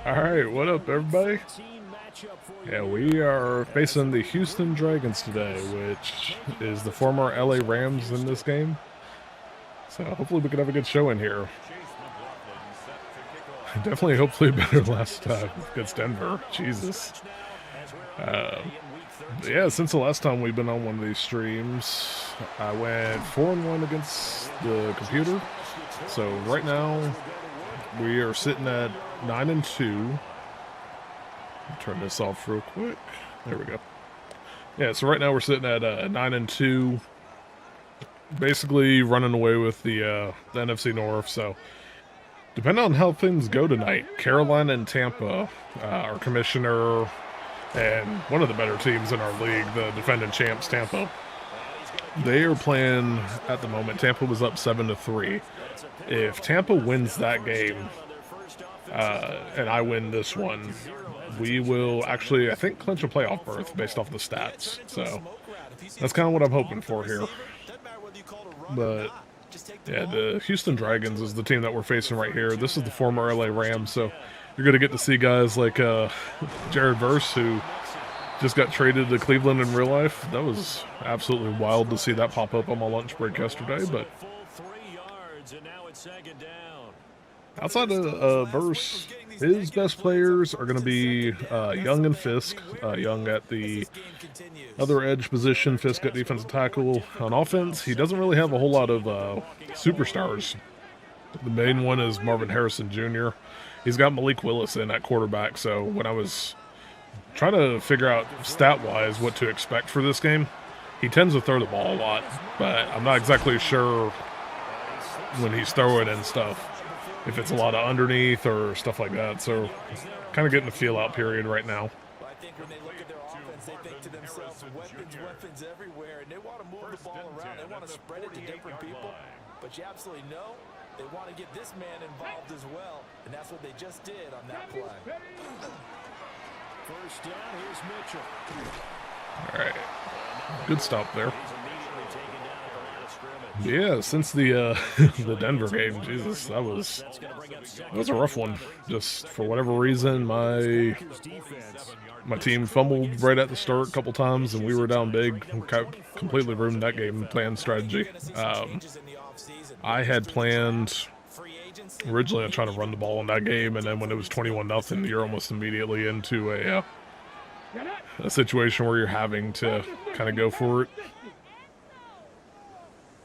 Alright, what up everybody? Yeah, we are facing the Houston Dragons today, which is the former LA Rams in this game. So hopefully we can have a good show in here. Definitely, hopefully better last time against Denver. Jesus. Yeah, since the last time we've been on one of these streams, I went 4-1 against the computer. So right now, we are sitting at 9-2. Turn this off real quick. There we go. Yeah, so right now we're sitting at 9-2. Basically running away with the NFC North. So depending on how things go tonight, Carolina and Tampa, our commissioner, and one of the better teams in our league, the defending champs, Tampa, they are playing at the moment. Tampa was up 7-3. If Tampa wins that game, and I win this one, we will actually, I think, clinch a playoff berth based off the stats. So that's kind of what I'm hoping for here. But yeah, the Houston Dragons is the team that we're facing right here. This is the former LA Rams, so you're going to get to see guys like Jared Verse, who just got traded to Cleveland in real life. That was absolutely wild to see that pop up on my lunch break yesterday. But outside of Verse, his best players are going to be Young and Fisk. Young at the other edge position, Fisk at defensive tackle. On offense, he doesn't really have a whole lot of superstars. The main one is Marvin Harrison Jr. He's got Malik Willis in at quarterback, so when I was trying to figure out stat-wise what to expect for this game, he tends to throw the ball a lot, but I'm not exactly sure when he's throwing and stuff, if it's a lot of underneath or stuff like that. So kind of getting the feel out period right now. I think when they look at their offense, they think to themselves, weapons everywhere, and they want to move the ball around. They want to spread it to different people, but you absolutely know they want to get this man involved as well, and that's what they just did on that play. First down, here's Mitchell. All right, good stop there. Yeah, since the the Denver game, Jesus, that was a rough one. Just for whatever reason, my team fumbled right at the start a couple times, and we were down big. Completely ruined that game plan strategy. I had planned originally on trying to run the ball in that game, and then when it was 21-0, you're almost immediately into a situation where you're having to kind of go for it.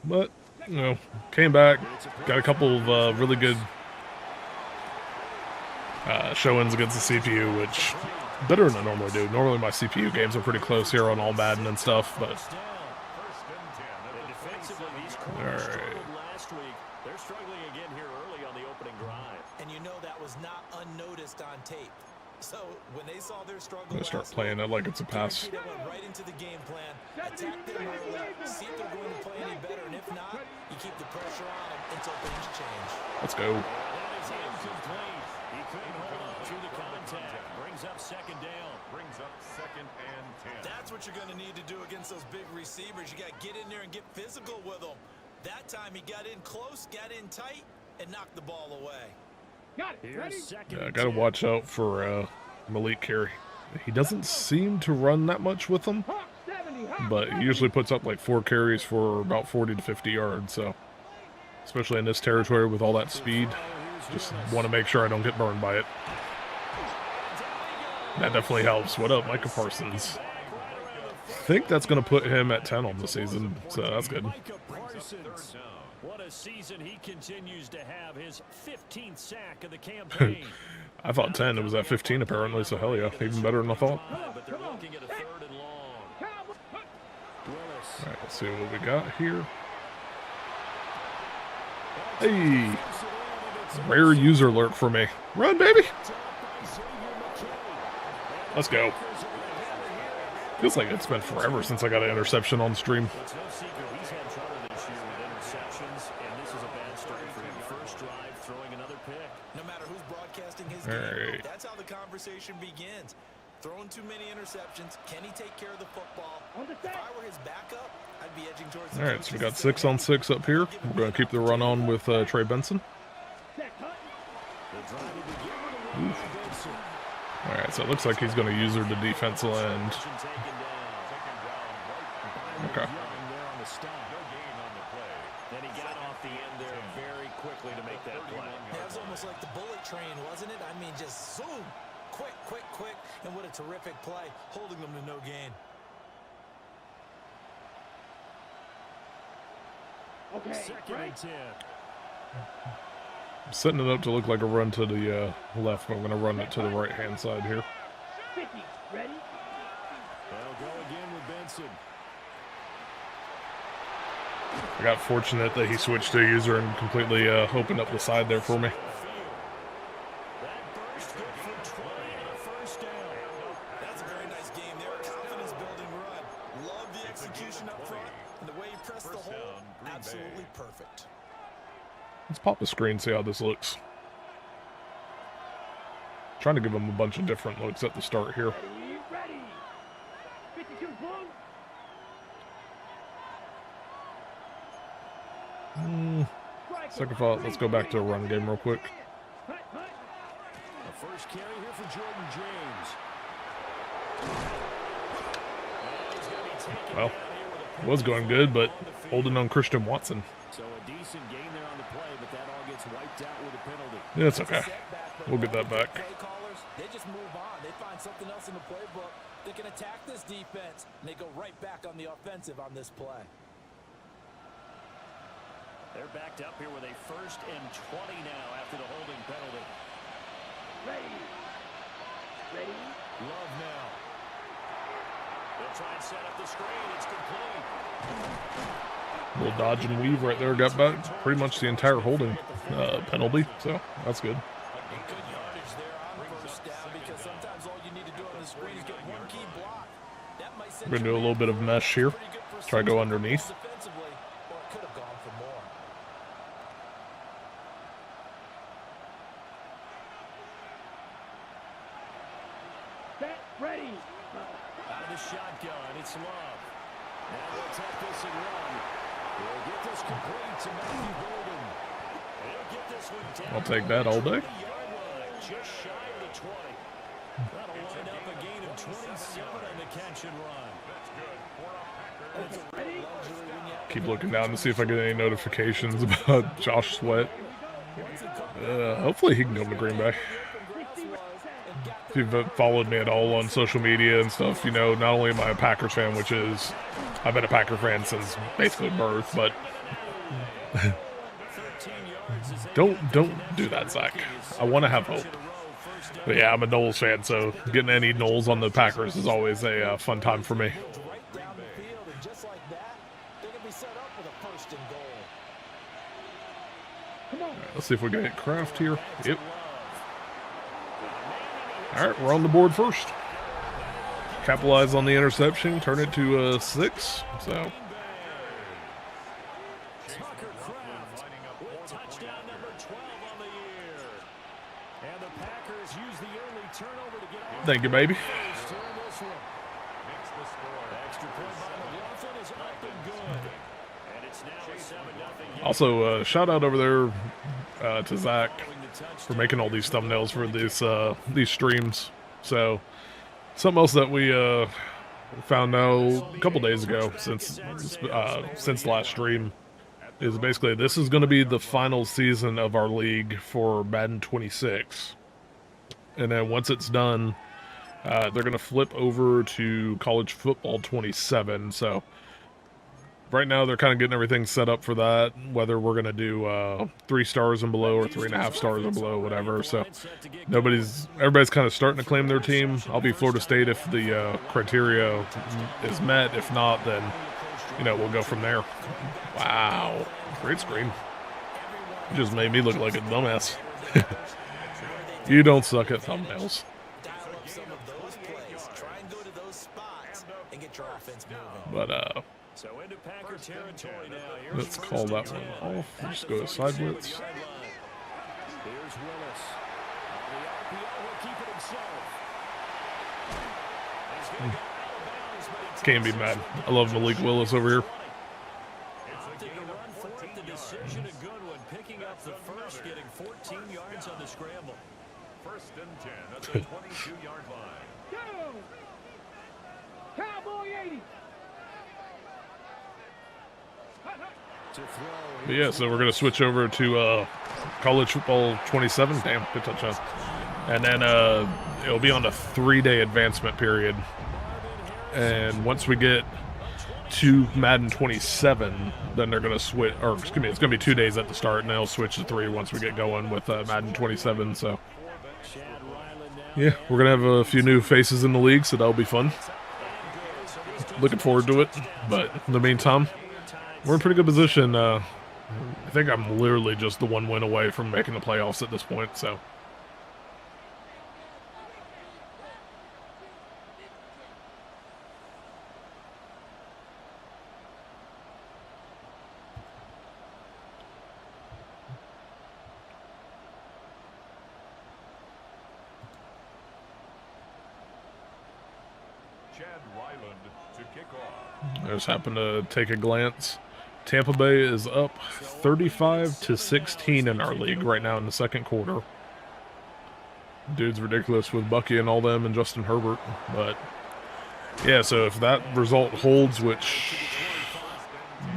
But, you know, came back, got a couple of really good show-ins against the CPU, which better than I normally do. Normally my CPU games are pretty close here on all Madden and stuff, but all right. They're struggling again here early on the opening drive. And you know that was not unnoticed on tape. So when they saw their struggle, I'm gonna start playing it like it's a pass. They went right into the game plan, attack them early, see if they're going to play any better, and if not, you keep the pressure on them until things change. Let's go. He couldn't hold on to the contact. Brings up second down. Brings up 2nd and 10. That's what you're going to need to do against those big receivers. You got to get in there and get physical with them. That time he got in close, got in tight, and knocked the ball away. Got it. Ready? Yeah, I gotta watch out for Malik here. He doesn't seem to run that much with them, but he usually puts up like 4 carries for about 40 to 50 yards. So, especially in this territory with all that speed, just want to make sure I don't get burned by it. That definitely helps. What up, Micah Parsons? I think that's going to put him at 10 on the season, so that's good. What a season he continues to have, his 15th sack of the campaign. I thought 10, it was at 15 apparently, so hell yeah, even better than I thought. But they're looking at a 3rd and long. All right, let's see what we got here. Hey, rare user alert for me. Run, baby. Let's go. Feels like it's been forever since I got an interception on stream. No matter who's broadcasting his game, that's how the conversation begins. throwing too many interceptions. Can he take care of the football? If I were his backup, I'd be edging towards the All right, so we got 6 on 6 up here. We're going to keep the run on with Trey Benson. All right, so it looks like he's going to use her to defensive end. Okay. Then he got off the end there very quickly to make that play. That was almost like the bullet train, wasn't it? I mean, just zoom. Quick, quick, quick. And what a terrific play, holding them to no gain. Okay, second and 10. I'm setting it up to look like a run to the left, but I'm going to run it to the right-hand side here. 50, ready? They'll go again with Benson. I got fortunate that he switched to a user and completely opened up the side there for me. That burst good for 20 and a first down. That's a very nice game there. Confidence-building run. Love the execution up front. And the way he pressed the hole, absolutely perfect. Let's pop the screen, see how this looks. Trying to give him a bunch of different looks at the start here. Ready. 52 blue. Second thought, let's go back to a run game real quick. The first carry here for Jordan James. Well, it was going good, but holding on Christian Watson. So a decent gain there on the play, but that all gets wiped out with a penalty. Yeah, it's okay. We'll get that back. Play callers, they just move on. They find something else in the playbook. They can attack this defense, and they go right back on the offensive on this play. They're backed up here with a 1st and 20 now after the holding penalty. Ready. Love now. They'll try and set up the screen. It's complete. Little dodge and weave right there. Got back pretty much the entire holding penalty, so that's good. Good yardage there on first down, because sometimes all you need to do on the screen is get one key block. That might set We're going to do a little bit of mesh here. Try to go underneath. defensively, or it could have gone for more. Ready. Out of the shotgun, it's Love. Now they'll take this and run. They'll get this complete to Matthew Golden. They'll get this one down. I'll take that all day. Just shy of the 20. That'll wind up a gain of 27 on the catch and run. Keep looking down to see if I get any notifications about Josh Sweat. Hopefully he can come to Green Bay. If you've followed me at all on social media and stuff, you know, not only am I a Packers fan, which is, I've been a Packer fan since basically birth, but don't do that, Zach. I want to have hope. But yeah, I'm a Knowles fan, so getting any Knowles on the Packers is always a fun time for me. Right down the field, and just like that, they're going to be set up with a 1st and goal. All right, let's see if we can get Kraft here. Yep. All right, we're on the board first. Capitalize on the interception, turn it to 6. So Tucker Kraft with touchdown number 12 on the year. And the Packers use the early turnover to get off. thank you, baby. Extra point by McLaughlin is up and good. And it's now a 7-0 game. Also, shout out over there to Zach for making all these thumbnails for these streams. So something else that we found out a couple days ago since the last stream is basically this is going to be the final season of our league for Madden 26, and then once it's done, they're going to flip over to college football 27. So right now they're kind of getting everything set up for that, whether we're going to do 3 stars and below or 3.5 stars and below, whatever. So everybody's kind of starting to claim their team. I'll be Florida State if the criteria is met. If not, then we'll go from there. Wow, great screen. You just made me look like a dumbass. You don't suck at thumbnails. Dial up some of those plays. Try and go to those spots and get your offense moving. But So into Packer territory now. let's call that one off. Just go to side blitz. Here's Willis. On the RPO, will keep it himself. Can't be mad. I love Malik Willis over here. The decision, a good one, picking up the first, getting 14 yards on the scramble. First and 10 at the 22-yard line. Go! Cowboy 80. But yeah, so we're going to switch over to college football 27. Damn, good touchdown. And then it'll be on a 3-day advancement period. And once we get to Madden 27, then they're going to switch, or excuse me, it's going to be 2 days at the start, and they'll switch to 3 once we get going with Madden 27. So, yeah, we're going to have a few new faces in the league, so that'll be fun. Looking forward to it. But in the meantime, we're in pretty good position. I think I'm literally just the 1 win away from making the playoffs at this point, so. I just happened to take a glance. Tampa Bay is up 35-16 in our league right now in the second quarter. Dude's ridiculous with Bucky and all them and Justin Herbert. But, yeah, so if that result holds, which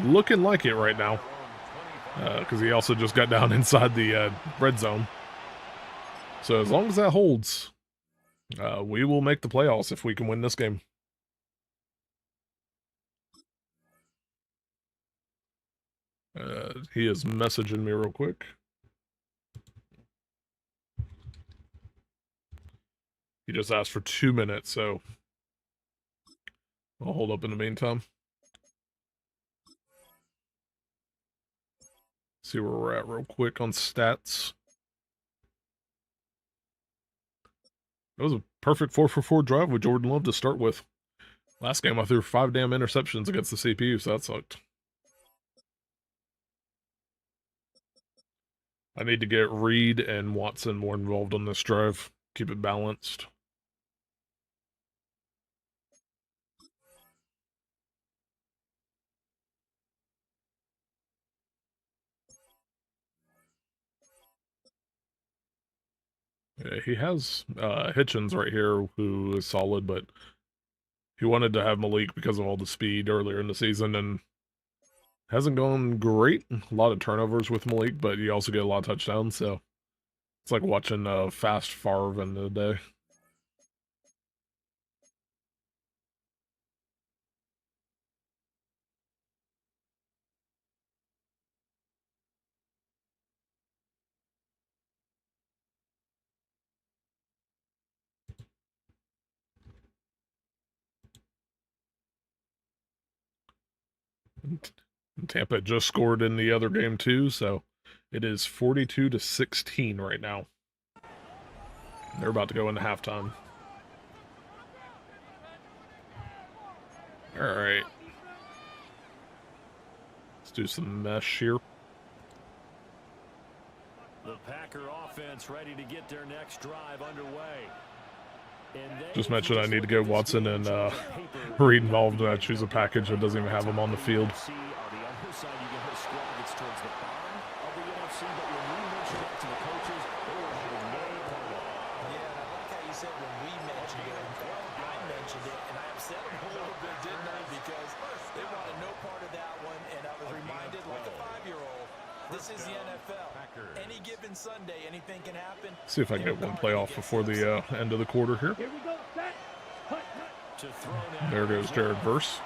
looking like it right now, because he also just got down inside the red zone. So as long as that holds, we will make the playoffs if we can win this game. He is messaging me real quick. He just asked for 2 minutes, so I'll hold up in the meantime. See where we're at real quick on stats. That was a perfect 4-for-4 drive with Jordan Love to start with. Last game I threw 5 damn interceptions against the CPU, so that sucked. I need to get Reed and Watson more involved on this drive. Keep it balanced. Yeah, he has Hitchens right here, who is solid, but he wanted to have Malik because of all the speed earlier in the season, and hasn't gone great. A lot of turnovers with Malik, but you also get a lot of touchdowns, so it's like watching fast Favre in the day. Tampa just scored in the other game too, so it is 42-16 right now. They're about to go into halftime. All right. Let's do some mesh here. The Packer offense ready to get their next drive underway. Just mentioned I need to get Watson and Reed involved. I choose a package that doesn't even have them on the field. This is the NFL. Any given Sunday, anything can happen. See if I can get one play off before the end of the quarter here. Here we go. Set. There goes Jared Verse.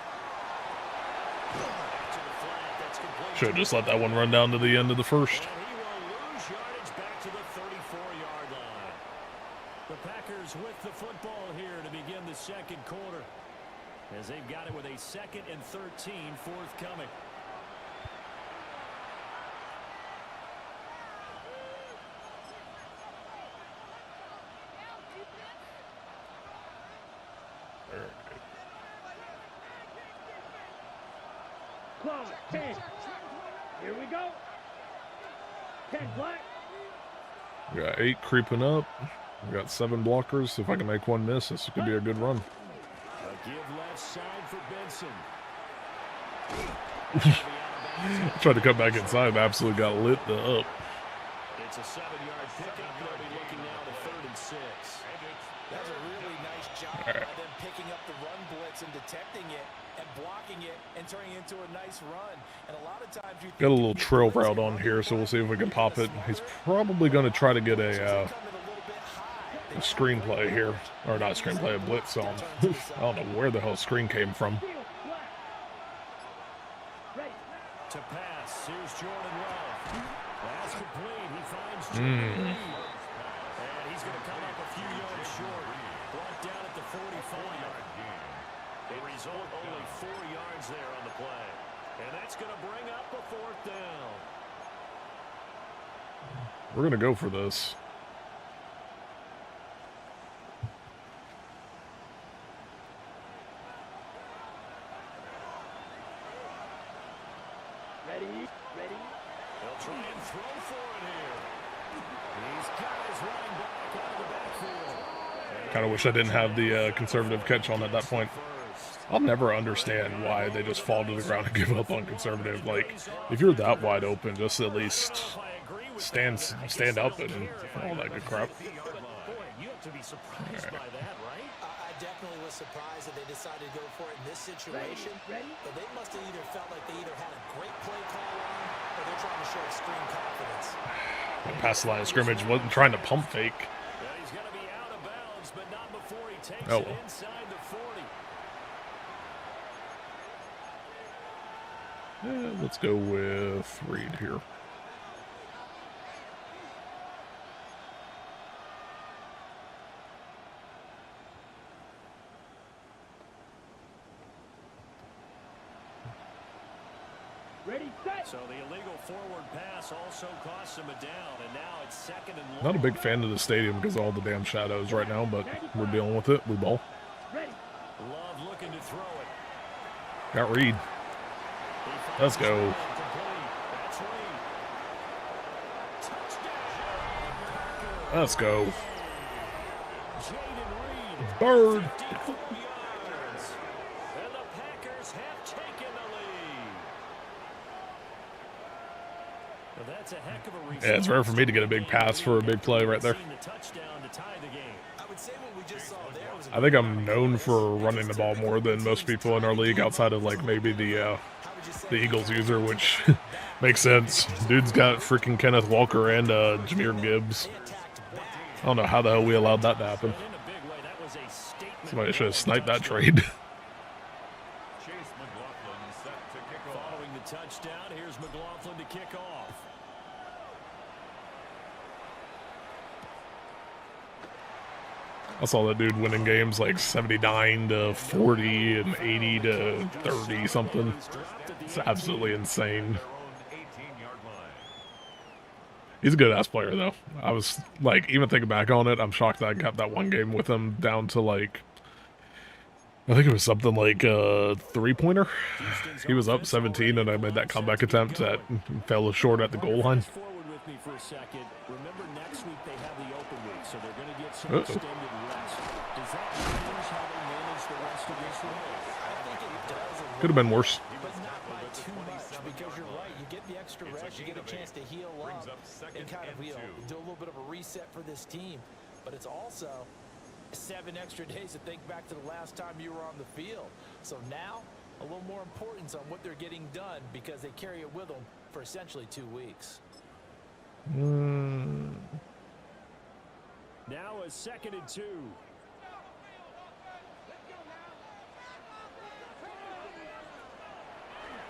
Should have just let that one run down to the end of the first. The Packers with the football here to begin the second quarter, as they've got it with a 2nd and 13 forthcoming. Close. 10. Here we go. 10 black. We got 8 creeping up. We got 7 blockers. If I can make one miss, this could be a good run. A give left side for Benson. Tried to cut back inside, absolutely got lit up. It's a 7-yard pickup. They'll be looking now to 3rd and 6. That's a really nice job by them picking up the run blitz and detecting it and blocking it and turning it into a nice run. And a lot of times you got a little trail route on here, so we'll see if we can pop it. He's probably going to try to get a screenplay here. Or not screenplay, a blitz on. I don't know where the hell screen came from. To pass, here's Jordan Love. That's complete. He finds Jordan Reed. And he's going to come up a few yards short. Brought down at the 45-yard gain. The result, only 4 yards there on the play. And that's going to bring up a 4th down. We're going to go for this. They'll try and throw for it here. He's got his running back out of the backfield. Kind of wish I didn't have the conservative catch on at that point. I'll never understand why they just fall to the ground and give up on conservative. Like, if you're that wide open, just at least stand up and all that good crap. Boy, you have to be surprised by that, right? I definitely was surprised that they decided to go for it in this situation. But they must have either felt like they either had a great play call on or they're trying to show extreme confidence. Past the line of scrimmage, wasn't trying to pump fake. Yeah, he's going to be out of bounds, but not before he takes Oh, it well. inside the 40. Let's go with Reed here. Ready, set. So the illegal forward pass also costs him a down, and now it's 2nd and long. Not a big fan of the stadium because of all the damn shadows right now, but we're dealing with it. We ball. Ready. Love looking to throw it. Got Reed. Let's go. That's Reed. Touchdown. Let's go. Jaden Reed. Bird. 54 yards. And the Packers have taken the lead. Well, that's a heck of a Yeah, it's rare for me to get a big pass for a big play right there. The touchdown to tie the game. I would say what we just saw there was I think I'm known for running the ball more than most people in our league outside of like maybe the Eagles user, which makes sense. Dude's got freaking Kenneth Walker and Jahmyr Gibbs. I don't know how the hell we allowed that to happen. In a big way, that was a statement. Somebody should have sniped that trade. Chase McLaughlin set to kick off. Following the touchdown, here's McLaughlin to kick off. I saw that dude winning games like 79 to 40 and 80 to 30 something. It's absolutely insane. Their own 18-yard line. He's a good ass player though. I was like, even thinking back on it, I'm shocked that I got that one game with him down to like, I think it was something like a 3-pointer. He was up 17 and I made that comeback attempt that fell short at the goal line. Fast forward with me for a second. Remember, next week they have the open week, so they're going to get some Uh-oh. extended rest. Does that change how they manage the rest of this week? I think it does a Could have been worse. but not by too much, because you're right. You get the extra rest, you get a chance to heal Brings up up 2nd and kind of and 2. do a little bit of a reset for this team. But it's also 7 extra days to think back to the last time you were on the field. So now, a little more importance on what they're getting done because they carry it with them for essentially 2 weeks. Now a 2nd and 2.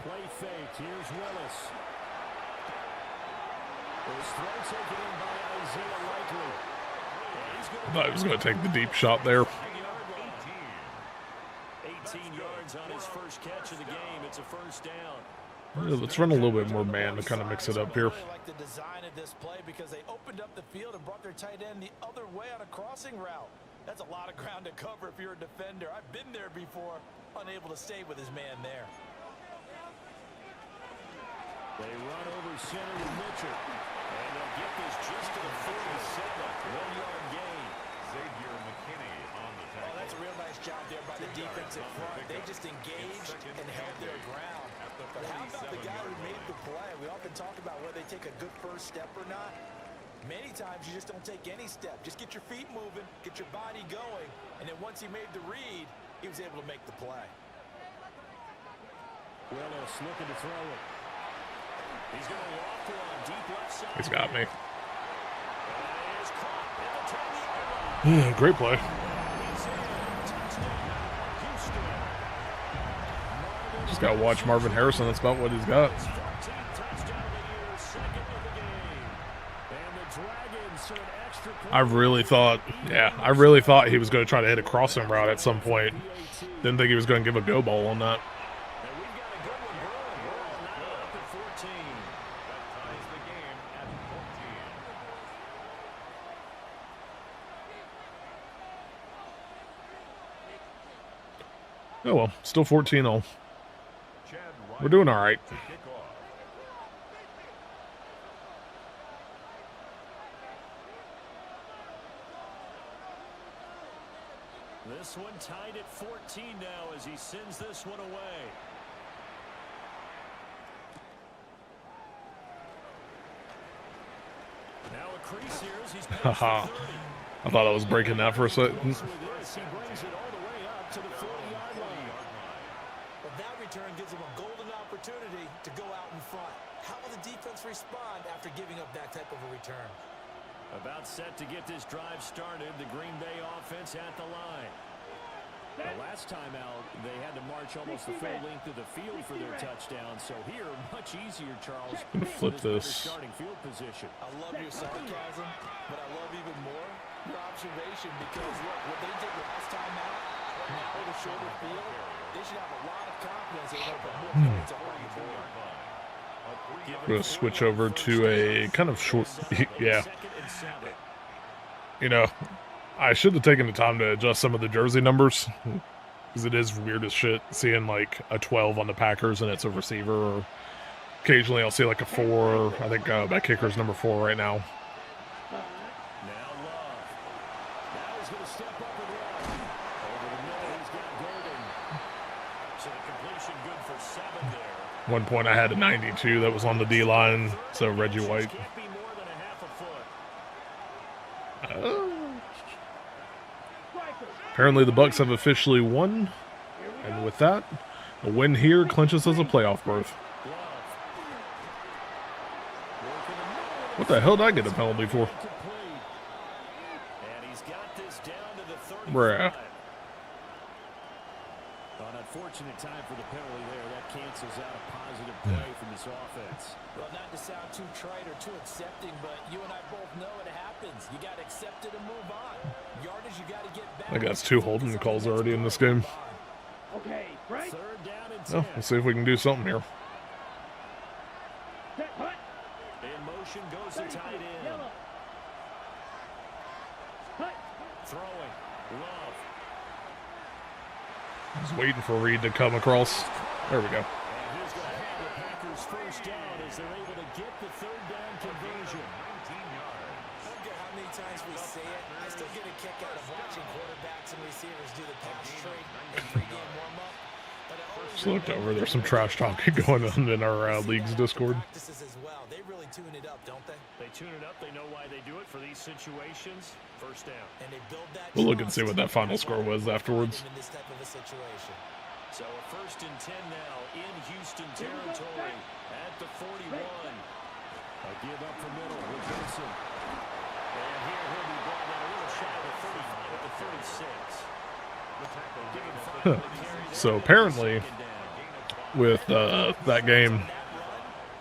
Play fake. Here's Willis. His throw taken in by Isaiah Likely. And he's I thought he was going to take the deep shot there. 18 yards on his first catch of the game. It's a 1st down. Yeah, let's run a little bit more man to kind of mix it up here. I really like the design of this play because they opened up the field and brought their tight end the other way on a crossing route. That's a lot of ground to cover if you're a defender. I've been there before, unable to stay with his man there. They run over center with Mitchell. And they'll get this just to the 47. 1-yard gain. engaged and held their ground. But how about the guy who made the play? We often talk about whether they take a good first step or not. Many times you just don't take any step. Just get your feet moving, get your body going, and then once he made the read, he was able to make the play. Willis looking to throw it. He's going to loft it on deep left side. He's got me. And is caught at the 10-yard line. Great play. He's in. Touchdown, Houston. Just got to watch Marvin Harrison. That's about what he's got. His 14th touchdown of the year, second of the game. And the Dragons to an extra point. I really thought he was going to try to hit a crossing route at some point. Didn't think he was going to give a go ball on that. And we've got a good one brewing. We're all now up at 14. That ties the game at 14. Oh well, still 14-0. Chad We're doing all right. to kick off. This one tied at 14 now as he sends this one away. Now a crease here as he's Haha. I thought I was breaking that for a second. He brings it all the way up to the 40-yard line. But that return gives them a golden opportunity to go out in front. How will the defense respond after giving up that type of a return? About set to get this drive started, the Green Bay offense at the line. The last time out, they had to march almost the full length of the field for their touchdown. So here, much easier, Charles. I'm gonna flip with better this. starting field position. I love your sarcasm, but I love even more your observation because, look, what they did last time out, now with a shorter field, they should have a lot of confidence that they'll put more points on the board. We're going to switch over to a kind of short, yeah. You know, I should have taken the time to adjust some of the jersey numbers, because it is weird as shit seeing like a 12 on the Packers and it's a receiver, or occasionally I'll see like a 4. I think that kicker's number 4 right now. Now Love. Now he's going to step up and run. Over the middle, he's got Golden. So the completion good for 7 there. One point I had a 92 that was on the D-line, so Reggie White. Can't be more than a half a foot. Apparently the Bucks have officially won, and with that, a win here clinches us a playoff berth. What the hell did I get a penalty for? And he's got this down to the 35. Bruh. An unfortunate time for the penalty there. That cancels out a positive play from this offense. Well, not to sound too trite or too accepting, but you and I both know it happens. You got to accept it and move on. Yardage, you got to get back. I think that's 2 holding calls already in this game. Okay, right. Third down and 10. Oh, we'll see if we can do something here. Set, punt. In motion goes the tight end. Yellow. Punt. Throwing. Love. Just waiting for Reed to come across. There we go. And he's going to have the Packers first down as they're able to get the third down conversion. 19 yards. I don't care how many times we say it, I still get a kick out of watching quarterbacks and receivers do the pass trade in pregame warm-up. But I always Just looked over. There's some trash talking going on in our league's Discord. practices as well. They really tune it up, don't they? They tune it up. They know why they do it for these situations. First down. And they build that. We'll look and see trust what that final score was afterwards. in this type of a situation. So a first and 10 now in Houston territory at the 41. A give up for middle with Wilson. And here he'll be brought down a little shy of the 35 at the 36. The tackle giving 5 carries. So apparently, with that game,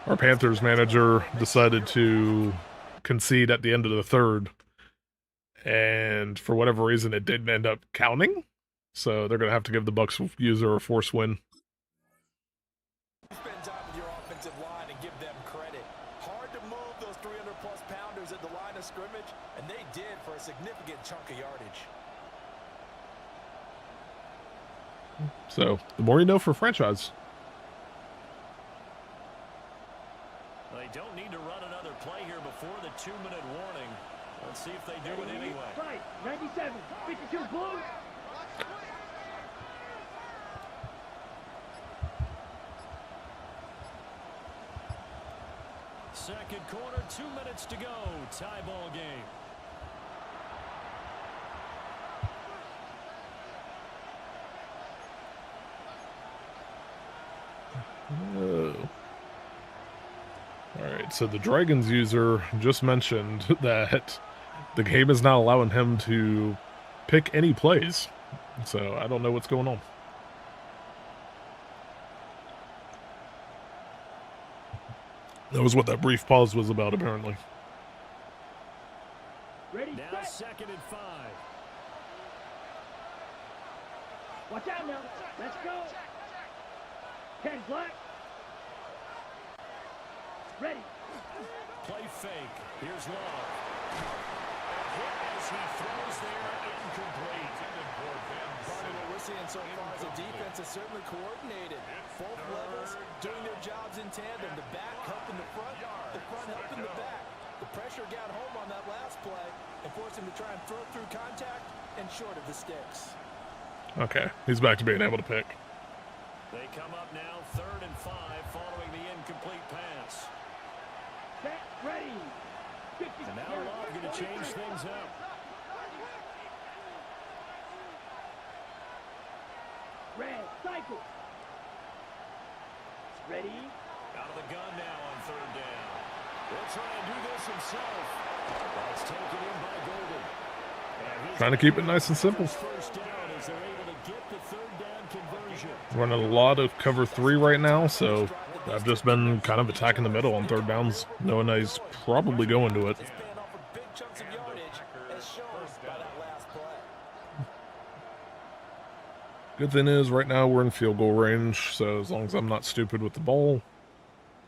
our Panthers manager decided to concede at the end of the third, and for whatever reason, it didn't end up counting. So they're going to have to give the Bucks user a forced win. Spend time with your offensive line and give them credit. Hard to move those 300-plus pounders at the line of scrimmage, and they did for a significant chunk of yardage. So the more you know for franchise. They don't need to run another play here before the 2-minute warning. Let's see if they do it anyway. Right, 97, 52 blue. minutes to go. Tie ball game. Oh. Alright, so the Dragons user just mentioned that the game is not allowing him to pick any plays. So I don't know what's going on. That was what that brief pause was about, apparently. Ready, Now set. 2nd and 5. Watch out now. Let's go. 10 black. Ready. Play fake. Here's Love. Hit as he throws there, incomplete. Barney, what we're seeing so far is the defense is certainly coordinated. Both levels doing their jobs in tandem. The back helping the front helping the back. The pressure got home on that last play and forced him to try and throw through contact and short of the sticks. Okay, he's back to being able to pick. They come up now 3rd and 5 following the incomplete pass. Set. Ready. 50. And now Love going to change things up. Red. Cycle. Ready. Out of the gun now on 3rd down. He'll try and do this himself. That's taken in by Golden. And he's Trying to keep it nice and simple. first down as they're able to get the 3rd down conversion. Running a lot of cover 3 right now, so I've just been kind of attacking the middle on 3rd downs, knowing that he's probably going to it. He's paying off for big chunks of yardage as shown by that last play. Good thing is, right now we're in field goal range, so as long as I'm not stupid with the ball,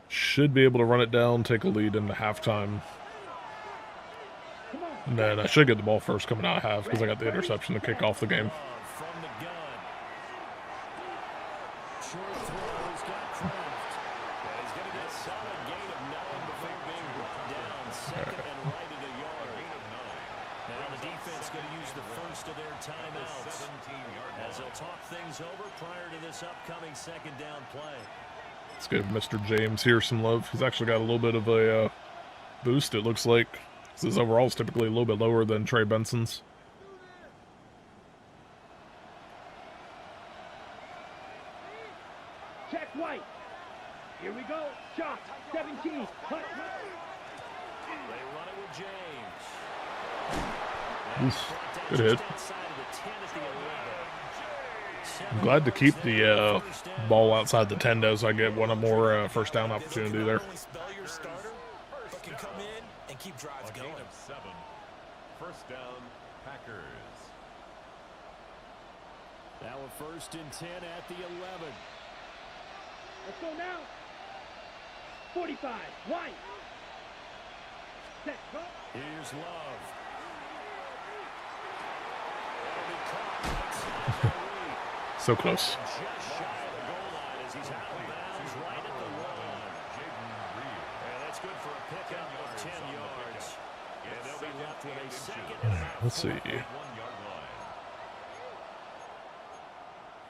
should be able to run it down, take a lead into halftime. And then I should get the ball first coming out of half because I got the interception to kick off the game. From the gun. Short throw. He's got Kraft. And he's going to get a solid gain of 9 before being brought down. 2nd and right at a yard. Now the defense going to use the first of their timeouts as they'll talk things over prior to this upcoming 2nd down play. Let's give Mr. James here some love. He's actually got a little bit of a boost, it looks like. His overall is typically a little bit lower than Trey Benson's. Check white. Here we go. Shot. 17. Cut. They run it with James. Oof, good hit. I'm glad to keep the ball outside the 10 though, so I get one more first down opportunity there. Spell your starter, but can come in and keep drives going. 7. First down, Packers. Now a 1st and 10 at the 11. Let's go now. 45. White. Set. Go. Here's Love. That'll be caught outside the lead. So close. Just shy of the goal line as he's out of bounds right at the 1. And that's good for a pickup of 10 yards. And they'll be left with a 2nd and about Let's see. 1 yard line.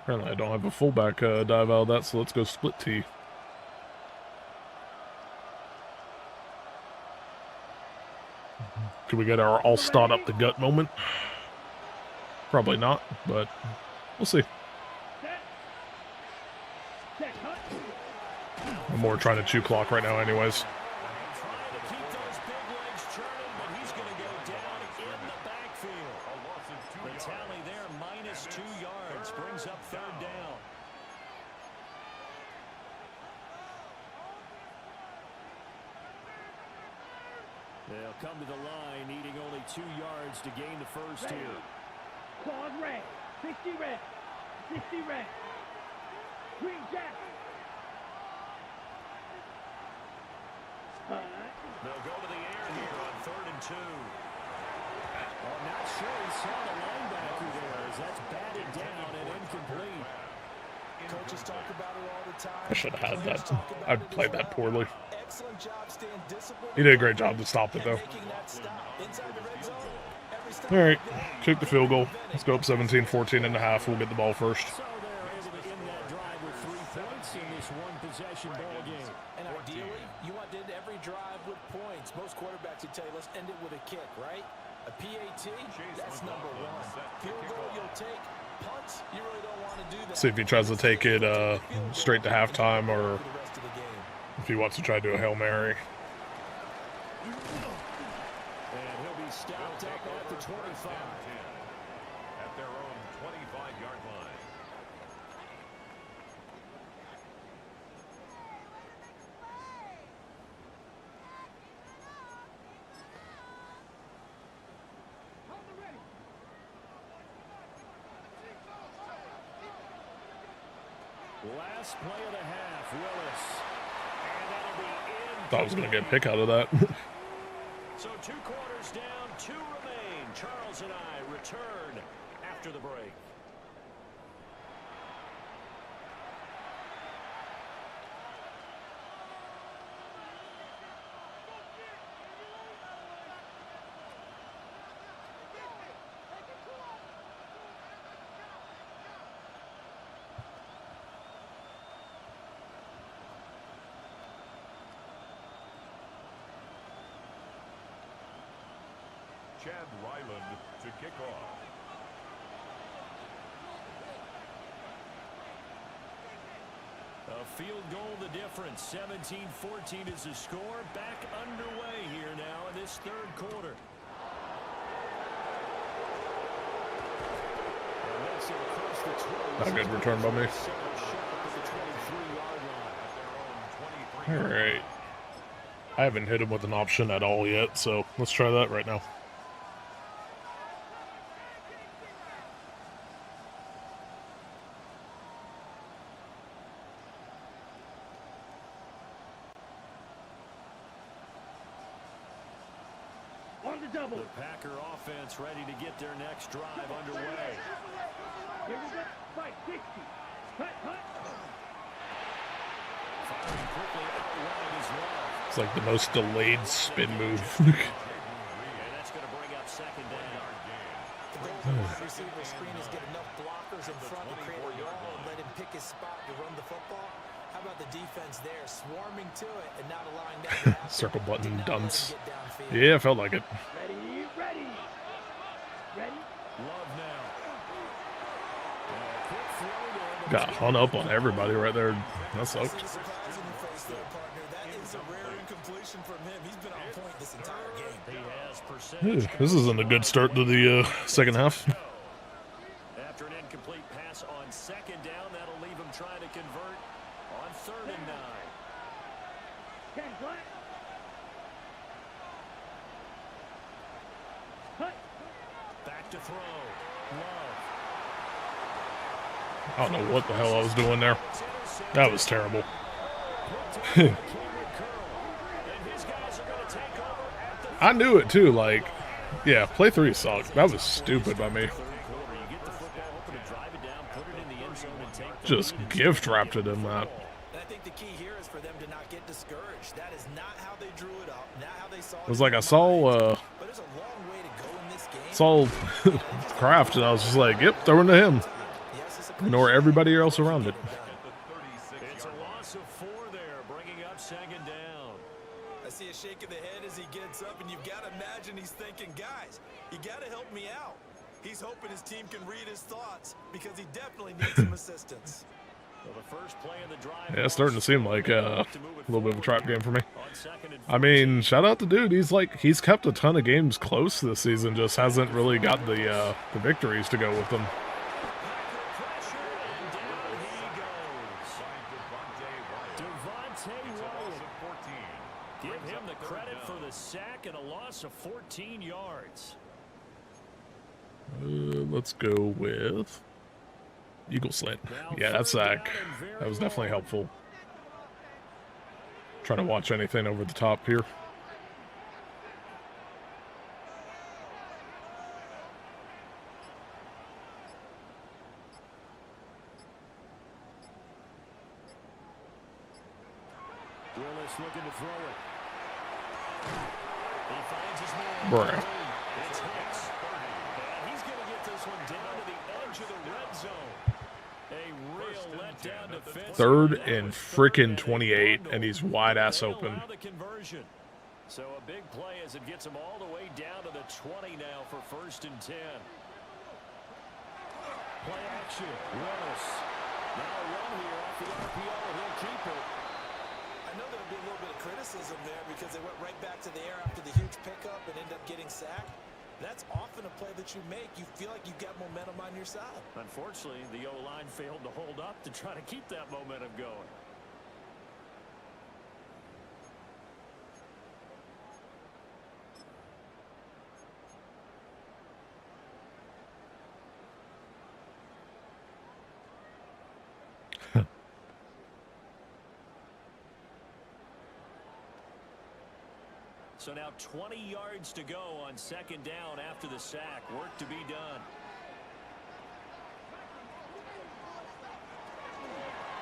Apparently I don't have a fullback dive out of that, so let's go split T. Can we get our all start up the gut moment? Probably not, but we'll see. Set. Set. Cut. I'm more trying to chew clock right now anyways. trying to keep those big legs churning, but he's going to go down in the backfield. The tally there, minus 2 yards, brings up 3rd down. They'll come to the line, needing only 2 yards to gain the first here. Claude red. 60 red. 60 red. Green jack. They'll go to the air here on 3rd and 2. Well, I'm not sure he saw the linebacker there as that's batted down and incomplete. Coaches talk about it all the time. I should have had that. I played that poorly. Excellent job staying disciplined. He did a great job to stop it though. Making that stop inside the red zone. Every stop Alright, kick the field goal. Let's go up 17-14 and a half. We'll get the ball first. So they're able to end that drive with 3 points in this one-possession ball game. And ideally, you want to end every drive with points. Most quarterbacks almost end it with a kick, right? A PAT, that's number one. Field goal you'll take. Punts, you really don't want to do that. See if he tries to take it straight to halftime or if he wants to try to do a Hail Mary. And he'll be stopped up at the 25. At their own 25-yard line. Last play of the half, Willis. And that'll be in. Thought I was going to get a pick out of that. So 2 quarters down, 2 remain. Charles and I return after the break. Chad Ryland to kick off. A field goal the difference. 17-14 is the score. Back underway here now in this 3rd quarter. Not a good return by me. All right. I haven't hit him with an option at all yet, so let's try that right now. The Packer offense ready to get their next drive underway. Here we go. Fight 60. Cut. Firing quickly out wide as well. It's like the most delayed spin move. And that's going to bring up 2nd down. The goal of the wide receiver screen is get enough blockers in front to create a wall and let him pick his spot to run the football. How about the defense there, swarming to it and not allowing that to happen? Circle button Did not let him dunce. get downfield. Yeah, felt like it. Ready. Love now. And a quick throw there. Got hung up on everybody right there. That sucked. Surprising face there, partner. That is a rare incompletion from him. He's been on point this entire game. He has percentage. This isn't a good start to the second half. After an incomplete pass on 2nd down, that'll leave him trying to convert on 3rd and 9. 10 black. Cut. Back to throw. Love. I don't know what the hell I was doing there. That was terrible. I knew it too, like, yeah, play 3 sucked. That was stupid by me. Just gift wrapped it in that. And I think the key here is for them to not get discouraged. That is not how they drew it up, not how they saw it. It was like I saw But there's a long way to go in this game. saw Kraft and I was just like, yep, throw it to him. Yes, it's a Ignore everybody else around it. It's a loss of 4 there, bringing up 2nd down. I see a shake of the head as he gets up, and you've got to imagine he's thinking, guys, you got to help me out. He's hoping his team can read his thoughts because he definitely needs some assistance. Well, the first play of the drive. Yeah, it's starting to seem like a little bit of a trap game for me. I mean, shout out to dude. He's kept a ton of games close this season. Just hasn't really got the victories to go with them. Give him the credit for the sack and a loss of 14 yards. Let's go with Eagle Slant. Yeah, that sack. That was definitely helpful. Trying to watch anything over the top here. Willis looking to throw it. He finds his man. Bruh. It's Hicks. And he's going to get this one down to the edge of the red zone. A real letdown defense. 3rd and frickin' 28, and he's wide ass open. So a big play as it gets them all the way down to the 20 now for 1st and 10. Play action. Willis. Now a run here off the RPO, and he'll keep it. I know there'll be a little bit of criticism there because they went right back to the air after the huge pickup and ended up getting sacked. That's often a play that you make. You feel like you've got momentum on your side. Unfortunately, the O-line failed to hold up to try to keep that momentum going. So now 20 yards to go on 2nd down after the sack. Work to be done.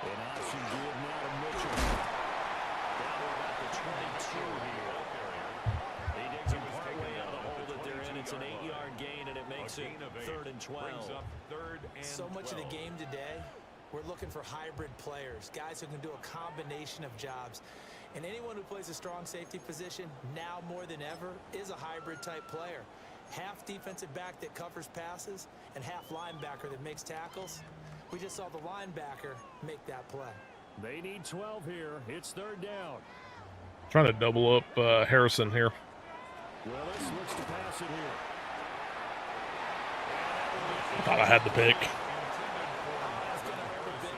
An option give now to Mitchell. Down to about the 22 here. He digs him partway out of the hole that they're in. It's an 8-yard gain, and it makes it 3rd and 12. So much of the game today, we're looking for hybrid players, guys who can do a combination of jobs. And anyone who plays a strong safety position, now more than ever, is a hybrid type player. Half defensive back that covers passes and half linebacker that makes tackles. We just saw the linebacker make that play. They need 12 here. It's 3rd down. Trying to double up Harrison here. Willis looks to pass it here. Thought I had the pick.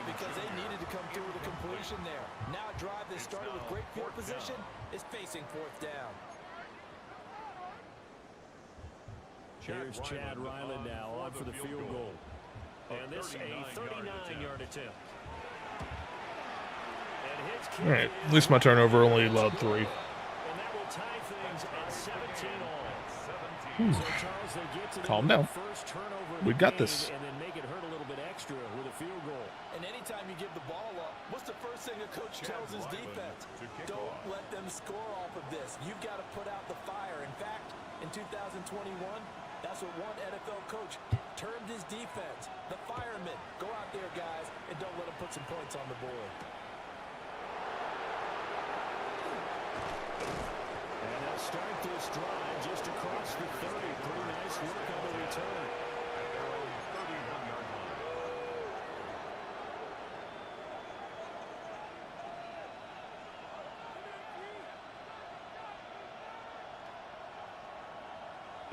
Because they needed to come through with a completion there. Now a drive that started with great field position is facing 4th down. Here's Chad Ryland now on for the field goal. And this a 39-yard attempt. All right, at least my turnover only allowed 3. And that will tie things at 17 all. So Charles, they get to Calm down. First turnover We got this. And then make it hurt a little bit extra with a field goal. And anytime you give the ball up, what's the first thing a coach tells his defense? Don't let them score off of this. You've got to put out the fire. In fact, in 2021, that's what one NFL coach termed his defense. The firemen. Go out there, guys, and don't let them put some points on the board. And they'll start this drive just across the 30. Pretty nice work on the return.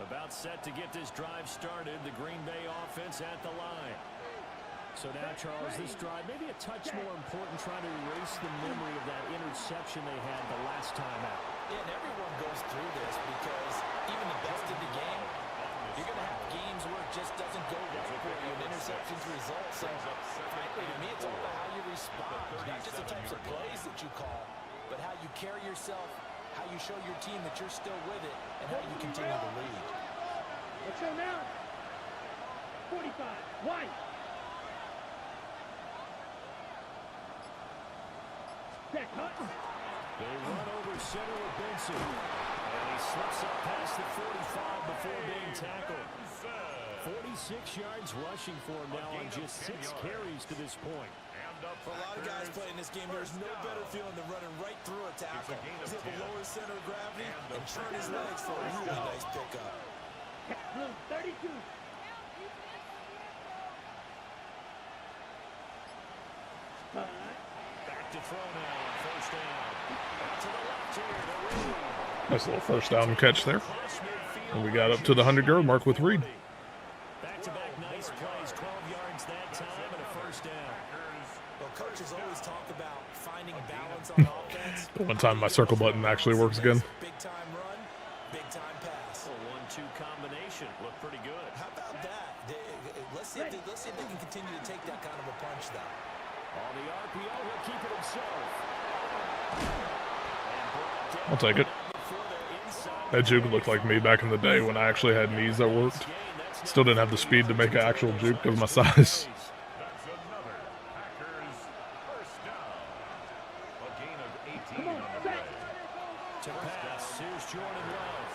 About set to get this drive started. The Green Bay offense at the line. So now, Charles, this drive maybe a touch more important, trying to erase the memory of that interception they had the last time out. Yeah, and everyone goes through this because even the best in the game, you're going to have games where it just doesn't go right for you and interceptions result. So, frankly, to me, it's all about how you respond. Not just the types of plays that you call, but how you carry yourself, how you show your team that you're still with it, and how you continue to lead. Let's go now. 45. White. Check, Hut. They run over center with Benson. And he slips up past the 45 before being tackled. 46 yards rushing for him now on just 6 carries to this point. For a lot of guys playing this game, there's no better feeling than running right through a tackle. He's able to lower his center of gravity and turn his legs for a really nice pickup. Blue, 32. Back to throw now on 1st down. To the left here to Reed. Nice little 1st down catch there. And we got up to the 100-yard mark with Reed. Back-to-back nice plays, 12 yards that time and a 1st down. Well, coaches always talk about finding balance on offense. The one time my circle button actually works again. Big time run, big time pass. A 1-2 combination looked pretty good. How about that? Let's see if they can continue to take that kind of a punch, though. On the RPO, he'll keep it himself. I'll take it. That juke looked like me back in the day when I actually had knees that worked. Still didn't have the speed to make an actual juke because of my size. That's another Packers 1st down. A gain of 18 on the play. To pass, here's Jordan Love.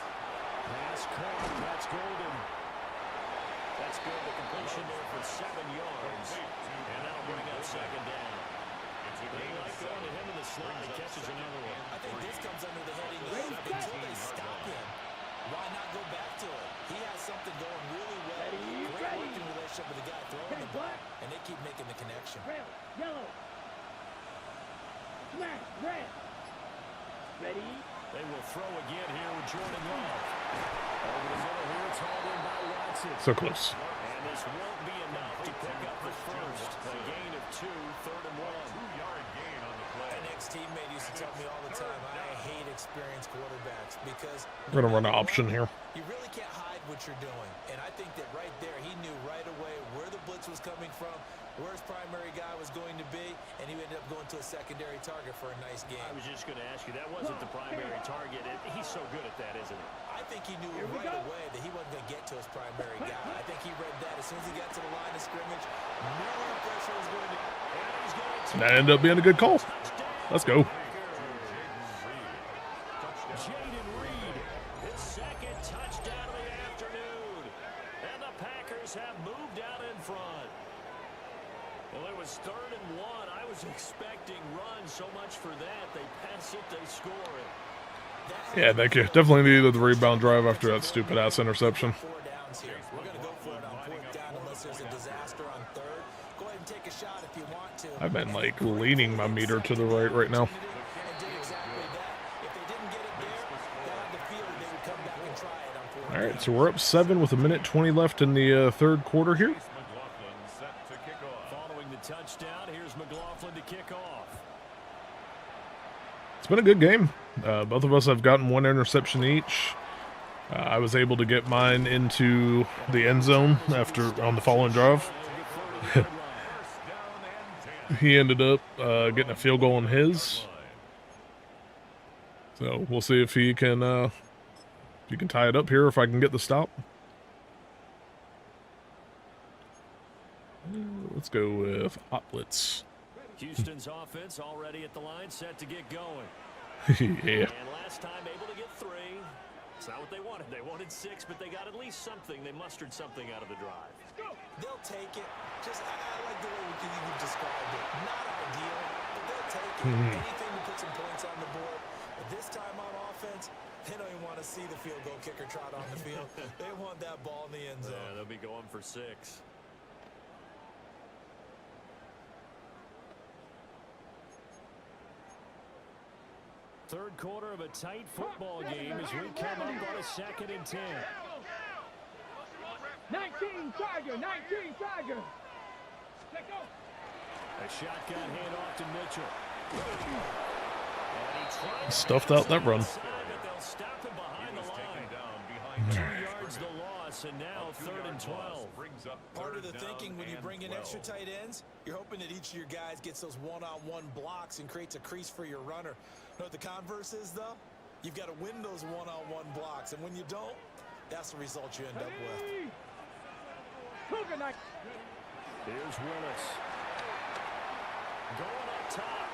Pass caught, that's Golden. That's good, the completion there for 7 yards. And that'll bring up 2nd down. It's a They like going to him in the slot. He catches another one. I think this comes under the heading of until they stop him, why not go back to it? He has something going really well. Great working relationship with the guy throwing the ball, and they keep making the connection. Red, yellow. Smash, red. Ready? They will throw again here with Jordan Love. Over the middle here, it's hauled in by Watson. So close. And this won't be enough to pick up the first. A gain of 2, 3rd and 1. 2-yard gain on the play. An ex-teammate used to tell me all the time, I hate experienced quarterbacks because We're going to run an option here. you really can't hide what you're doing. And I think that right there, he knew right away where the blitz was coming from, where his primary guy was going to be, and he ended up going to a secondary target for a nice game. I was just going to ask you, that wasn't the primary target. He's so good at that, isn't he? I think he knew right away that he wasn't going to get to his primary guy. I think he read that as soon as he got to the line of scrimmage, knew where the pressure was going to be. And that ended up being a good call. Let's go. Jaden Reed, his second touchdown of the afternoon. And the Packers have moved out in front. Well, it was 3rd and 1. I was expecting runs so much for that. They pass it, they score it. Yeah, thank you. Definitely needed the rebound drive after that stupid-ass interception. 4 downs here. We're going to go for it on 4th down unless there's a disaster on 3rd. Go ahead and take a shot if you want to. I've been, like, leaning my meter to the right now. And did exactly that. If they didn't get it there, down the field, they would come back and try it on 4th. All right, so we're up 7 with 1:20 left in the third quarter here. McLaughlin set to kick off. Following the touchdown, here's McLaughlin to kick off. It's been a good game. Both of us have gotten 1 interception each. I was able to get mine into the end zone on the following drive. He ended up getting a field goal on his. So we'll see if he can tie it up here, if I can get the stop. Let's go with hot blitz. Houston's offense already at the line, set to get going. Yeah. And last time able to get 3. It's not what they wanted. They wanted 6, but they got at least something. They mustered something out of the drive. They'll take it. Just, I like the way you described it. Not ideal, but they'll take it. Anything to put some points on the board. But this time on offense, they don't even want to see the field goal kicker trot on the field. They want that ball in the end zone. Yeah, they'll be going for 6. Third quarter of a tight football game as we come up on a 2nd and 10. 19 Tiger, 19 Tiger. Take off. A shotgun handoff to Mitchell. Stuffed out that run. But they'll stop him behind the line. 2 yards the loss, and now 3rd and 12. Part of the thinking when you bring in extra tight ends, you're hoping that each of your guys gets those one-on-one blocks and creates a crease for your runner. You know what the converse is, though? You've got to win those one-on-one blocks, and when you don't, that's the result you end up with. Cougar night. Here's Willis. Going up top.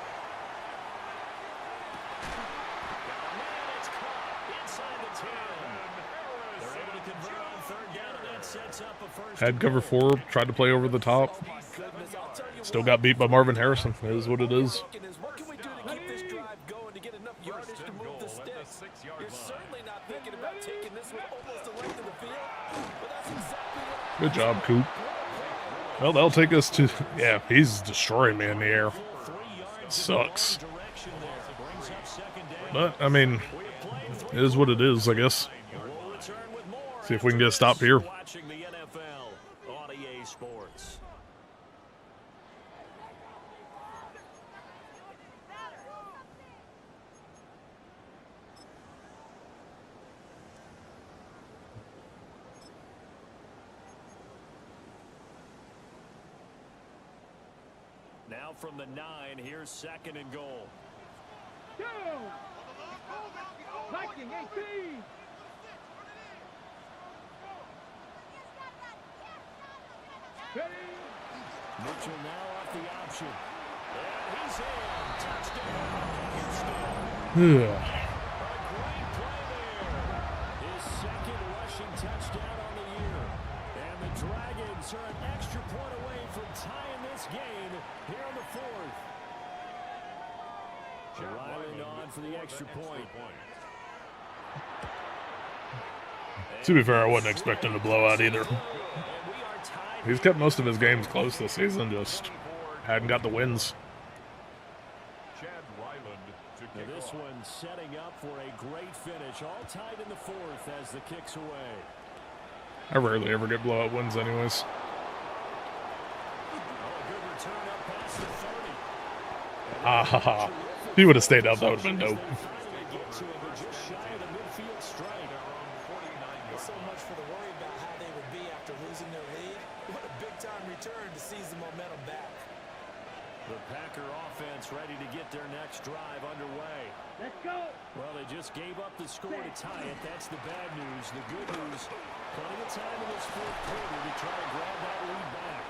Man, it's caught inside the 10. They're able to convert on 3rd down, and that sets up a first. Had cover 4, tried to play over the top. Still got beat by Marvin Harrison. It is what it is. What can we do to keep this drive going to get enough yardage to move the sticks? You're certainly not thinking about taking this one almost the length of the field, but that's exactly what. Good job, Coop. Well, they'll take us to... Yeah, he's destroying me in the air. Sucks. But, I mean, it is what it is, I guess. See if we can get a stop here. Watching the NFL on EA Sports. Now from the 9, here's 2nd and goal. Go. Viking 18. Ready. Mitchell now off the option. And he's in. Touchdown, Houston. Yeah. A great play there. His 2nd rushing touchdown on the year. And the Dragons are an extra point away from tying this game here in the 4th. Ryland on for the extra point. To be fair, I wasn't expecting to blow out either. He's kept most of his games close this season, just hadn't got the wins. Now this one setting up for a great finish. All tied in the fourth as the kick's away. I rarely ever get blowout wins anyways. Ah ha ha. If he would have stayed out, that would have been dope. So much for the worry about how they would be after losing their lead. What a big-time return to seize the momentum back. The Packer offense ready to get their next drive underway. Let's go. Well, they just gave up the score to tie it. That's the bad news. The good news, plenty of time in this fourth quarter to try to grab that lead back.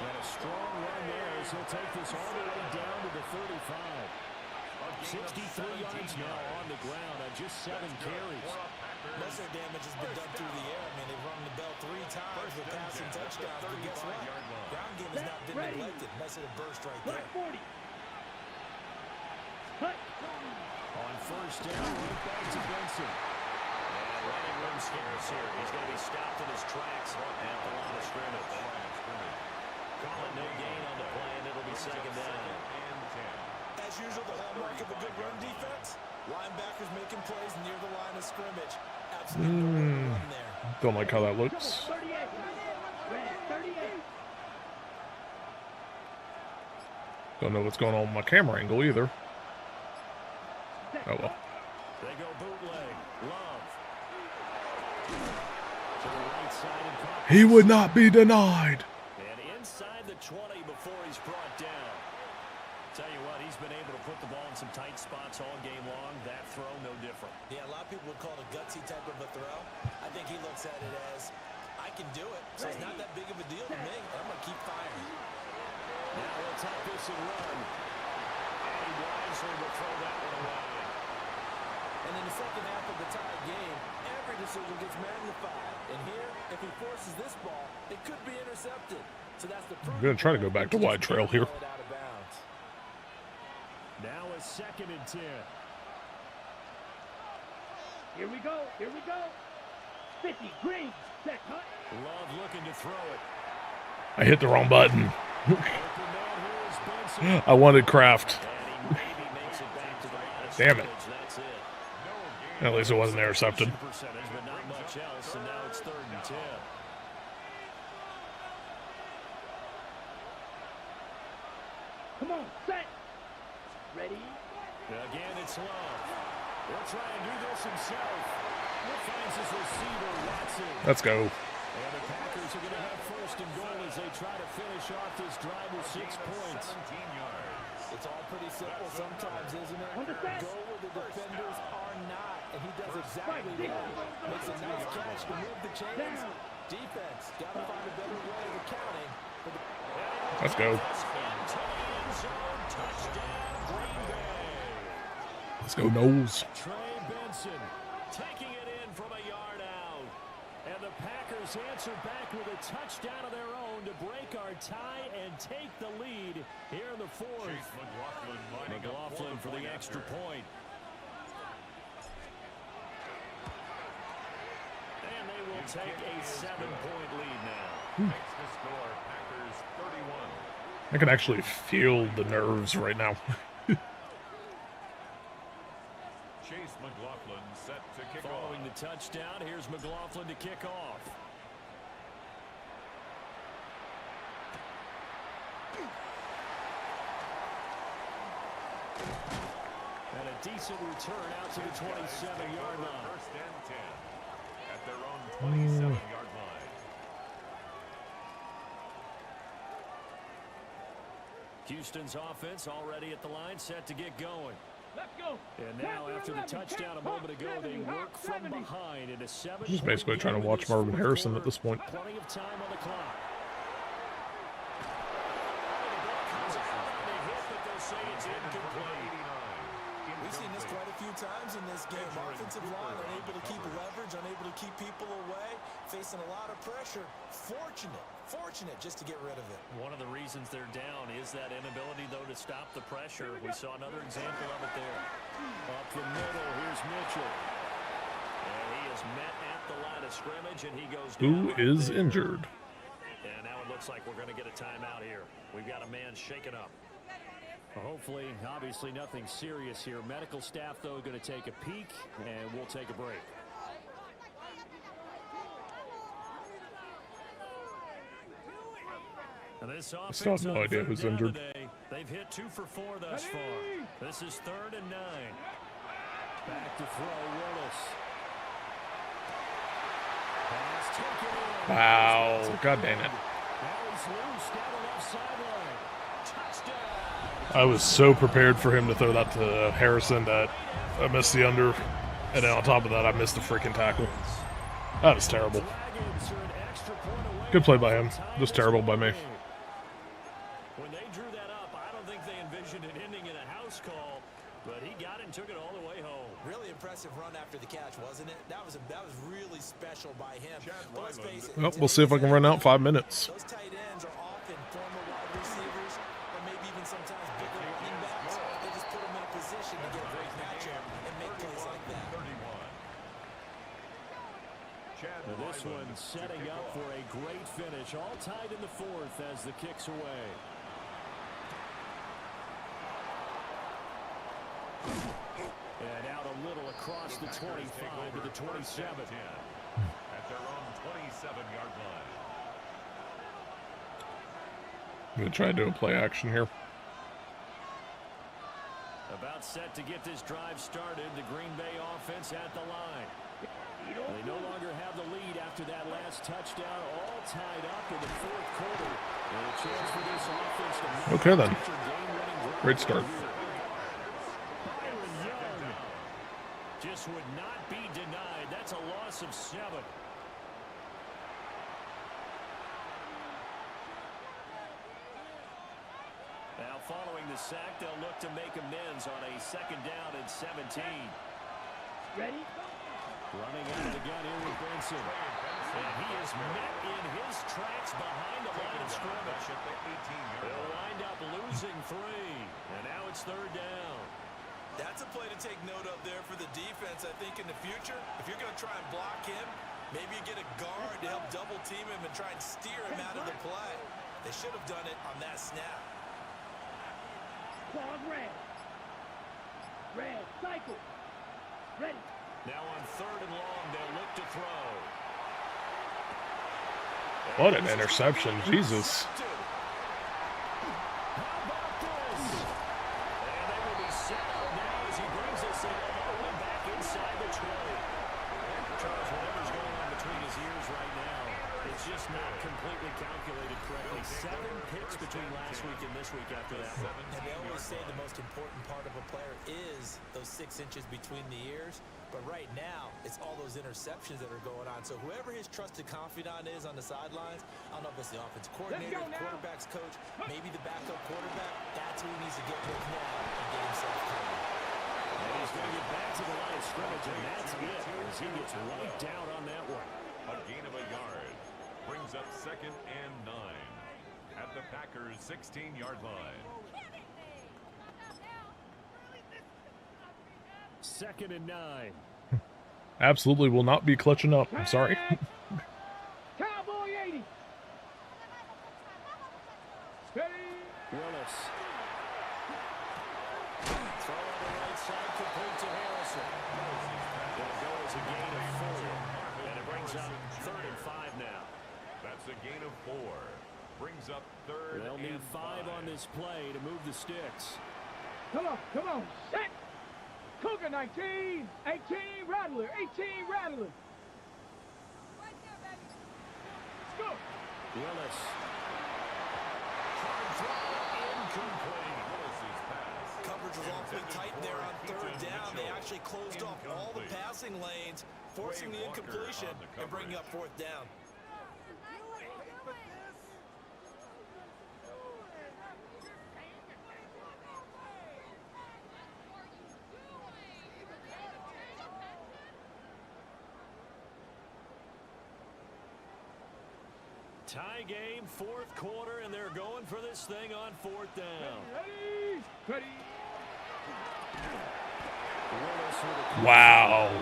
And a strong run there as he'll take this all the way down to the 35. 63 yards now on the ground on just 7 carries. Most of their damage has been done through the air. I mean, they've rung the bell 3 times with passing touchdowns, but guess what? Ground game has not been neglected. Nice little burst right there. 40. On first down, right back to Benson. And running room scarce here. He's going to be stopped in his tracks at the line of scrimmage. Calling no gain on the play, and it'll be second down. As usual, the hallmark of a good run defense, linebackers making plays near the line of scrimmage. Absolutely no run there. Don't like how that looks. 38. Red 38. Don't know what's going on with my camera angle either. Oh well. They go bootleg. Love. To the right side and caught. He would not be denied. And inside the 20 before he's brought down. Tell you what, he's been able to put the ball in some tight spots all game long. That throw, no different. Yeah, a lot of people would call it a gutsy type of a throw. I think he looks at it as, I can do it, so it's not that big of a deal to me. I'm going to keep firing. Now he'll take this and run. And he wisely will throw that one away. And in the second half of the tied game, every decision gets magnified. And here, if he forces this ball, it could be intercepted. So that's the proof. I'm going to try to go back to wide trail here. Now a 2nd and 10. Here we go. Here we go. 50. Green. Set cut. Love looking to throw it. I hit the wrong button. Open man here is Benson. I wanted Kraft. And he maybe makes it back to the line of Damn it. scrimmage. That's it. At least it wasn't intercepted. Percentage, but not much else, and now it's 3rd and 10. Come on. Set. Ready. Again, it's Love. He'll try and do this himself. He finds his receiver, Watson. Let's go. And the Packers are going to have 1st and goal as they try to finish off this drive with 6 points. It's all pretty simple sometimes, isn't it? Go where the defenders are not, and he does exactly that. Makes a nice catch to move the chains. Defense, got to find a better way of accounting. Let's go. Let's go, Knowles. Trey Benson taking it in from a yard out. And the Packers answer back with a touchdown of their own to break our tie and take the lead here in the 4th. McLaughlin for the extra point. And they will take a 7-point lead now. Makes the score Packers 31. I can actually feel the nerves right now. Chase McLaughlin set to kick off. Following the touchdown, here's McLaughlin to kick off. And a decent return out to the 27-yard line. 1st and 10 at their own 27-yard line. Houston's offense already at the line, set to get going. Let's go. And now, after the touchdown a moment ago, they work from behind in a 7. Just basically trying to watch Marvin Harrison at this point. Plenty of time on the clock. We We've seen this quite a few times in this game. Offensive line unable to keep leverage, unable to keep people away, facing a lot of pressure. Fortunate just to get rid of it. One of the reasons they're down is that inability, though, to stop the pressure. We saw another example of it there. Up the middle, here's Mitchell. And he is met at the line of scrimmage, and he goes down. Who is injured? And now it looks like we're going to get a timeout here. We've got a man shaken up. Hopefully, obviously nothing serious here. Medical staff, though, going to take a peek, and we'll take a break. And this I still have no idea who's injured. Today. They've hit 2 for 4 thus far. This is 3rd and 9. Back to throw, Willis. Pass taken in. Wow, god damn it. Now he's loose down the left sideline. Touchdown. I was so prepared for him to throw that to Harrison that I missed the under, and then on top of that, I missed the freaking tackle. That was terrible. Good play by him, just terrible by me. When they drew that up, I don't think they envisioned it ending in a house call, but he got it and took it all the way home. Really impressive run after the catch, wasn't it? That was really special by him. But let's face it, Well, we'll see if I can run out 5 minutes. those tight ends are often former wide receivers, or maybe even sometimes bigger running backs. They just put them in a position to get a great matchup and make plays like that. And this one setting up for a great finish. All tied in the 4th as the kick's away. And out a little across the 25 to the 27. At their own 27-yard line. I'm going to try to do a play action here. About set to get this drive started. The Green Bay offense at the line. They no longer have the lead after that last touchdown. All tied up in the 4th quarter. And a chance for this offense to Okay then. Great start. Just would not be denied. That's a loss of 7. Now following the sack, they'll look to make amends on a 2nd down and 17. Ready? Running out of the gun here with Benson. And he is met in his tracks behind the line of scrimmage. They'll wind up losing 3. And now it's 3rd down. That's a play to take note of there for the defense, I think, in the future. If you're going to try and block him, maybe you get a guard to help double team him and try and steer him out of the play. They should have done it on that snap. Claws red. Red, cycle. Ready. Now on 3rd and long, they'll look to throw. What an interception, Jesus. How about this? And they will be set up now as he brings us in all the way back inside the 20. Charles, whatever's going on between his ears right now, it's just not completely calculated correctly. 7 picks between last week and this week after that one. And they always say the most important part of a player is those 6 inches between the ears. But right now, it's all those interceptions that are going on. So whoever his trusted confidant is on the sidelines, I don't know if it's the offensive coordinator, the quarterback's coach, maybe the backup quarterback, that's who he needs to get with now and get himself covered. And he's going to get back to the line of scrimmage, and that's it as he gets right down on that one. A gain of a yard. Brings up 2nd and 9. At the Packers' 16-yard line. 2nd and 9. Absolutely will not be clutching up. I'm sorry. Cowboy 80. Willis. Throw on the right side, complete to Harrison. It'll go as a gain of 4. And it brings up 3rd and 5 now. That's a gain of 4. Brings up 3rd They'll need and 5 on this play to move the sticks. Come on, set. Cougar 19, 18 Rattler, 18 Rattler. Let's go. Willis. Hard throw, incomplete. Willis's pass. Coverage was awfully tight there on 3rd down. They actually closed off all the passing lanes, forcing the incompletion and bringing up 4th down. Tie game, fourth quarter, and they're going for this thing on fourth down. Ready. Wow. And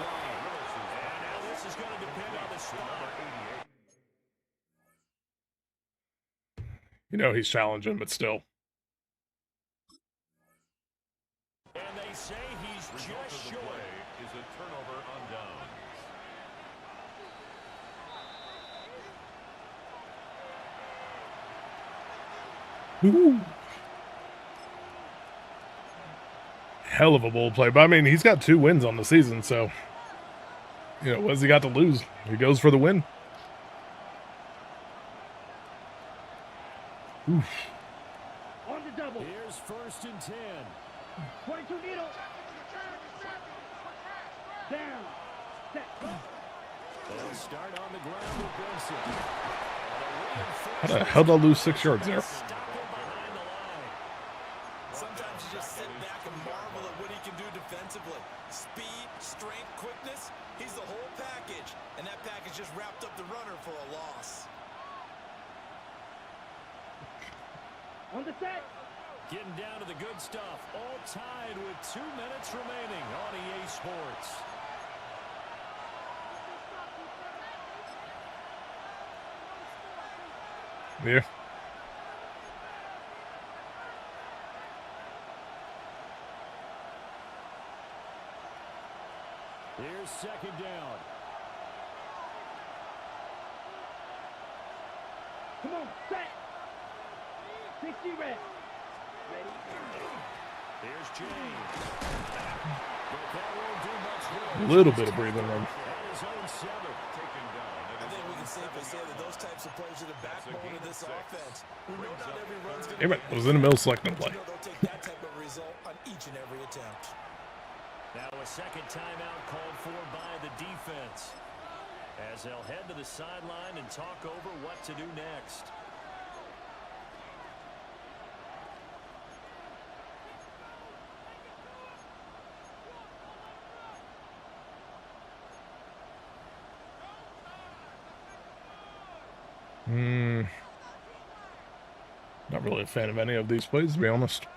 now this is going to depend on the spot. You know he's challenging, but still. And they say he's just short. Is a turnover on downs. Ooh. Hell of a bold play. But I mean, he's got 2 wins on the season, so you know, what has he got to lose? He goes for the win. Oof. On the double. Here's first and 10. 22 needle. Down. Set. They'll start on the ground with Benson. How the hell did I lose 6 yards there? Sometimes you just sit back and marvel at what he can do defensively. Speed, strength, quickness. He's the whole package. And that package just wrapped up the runner for a loss. On the set. Getting down to the good stuff. All tied with 2 minutes remaining on EA Sports. Yeah. Here's second down. Come on, set. 60 red. Ready. Here's James. But that won't do much A work. little bit of breathing room. At his own 7. Taken down. I think we can safely say that those types of plays are the backbone of this offense. We know not every run's going to Damn it, I was in the middle selecting a play. You know they'll take that type of result on each and every attempt. Now a second timeout called for by the defense, as they'll head to the sideline and talk over what to do next. Not really a fan of any of these plays, to be honest.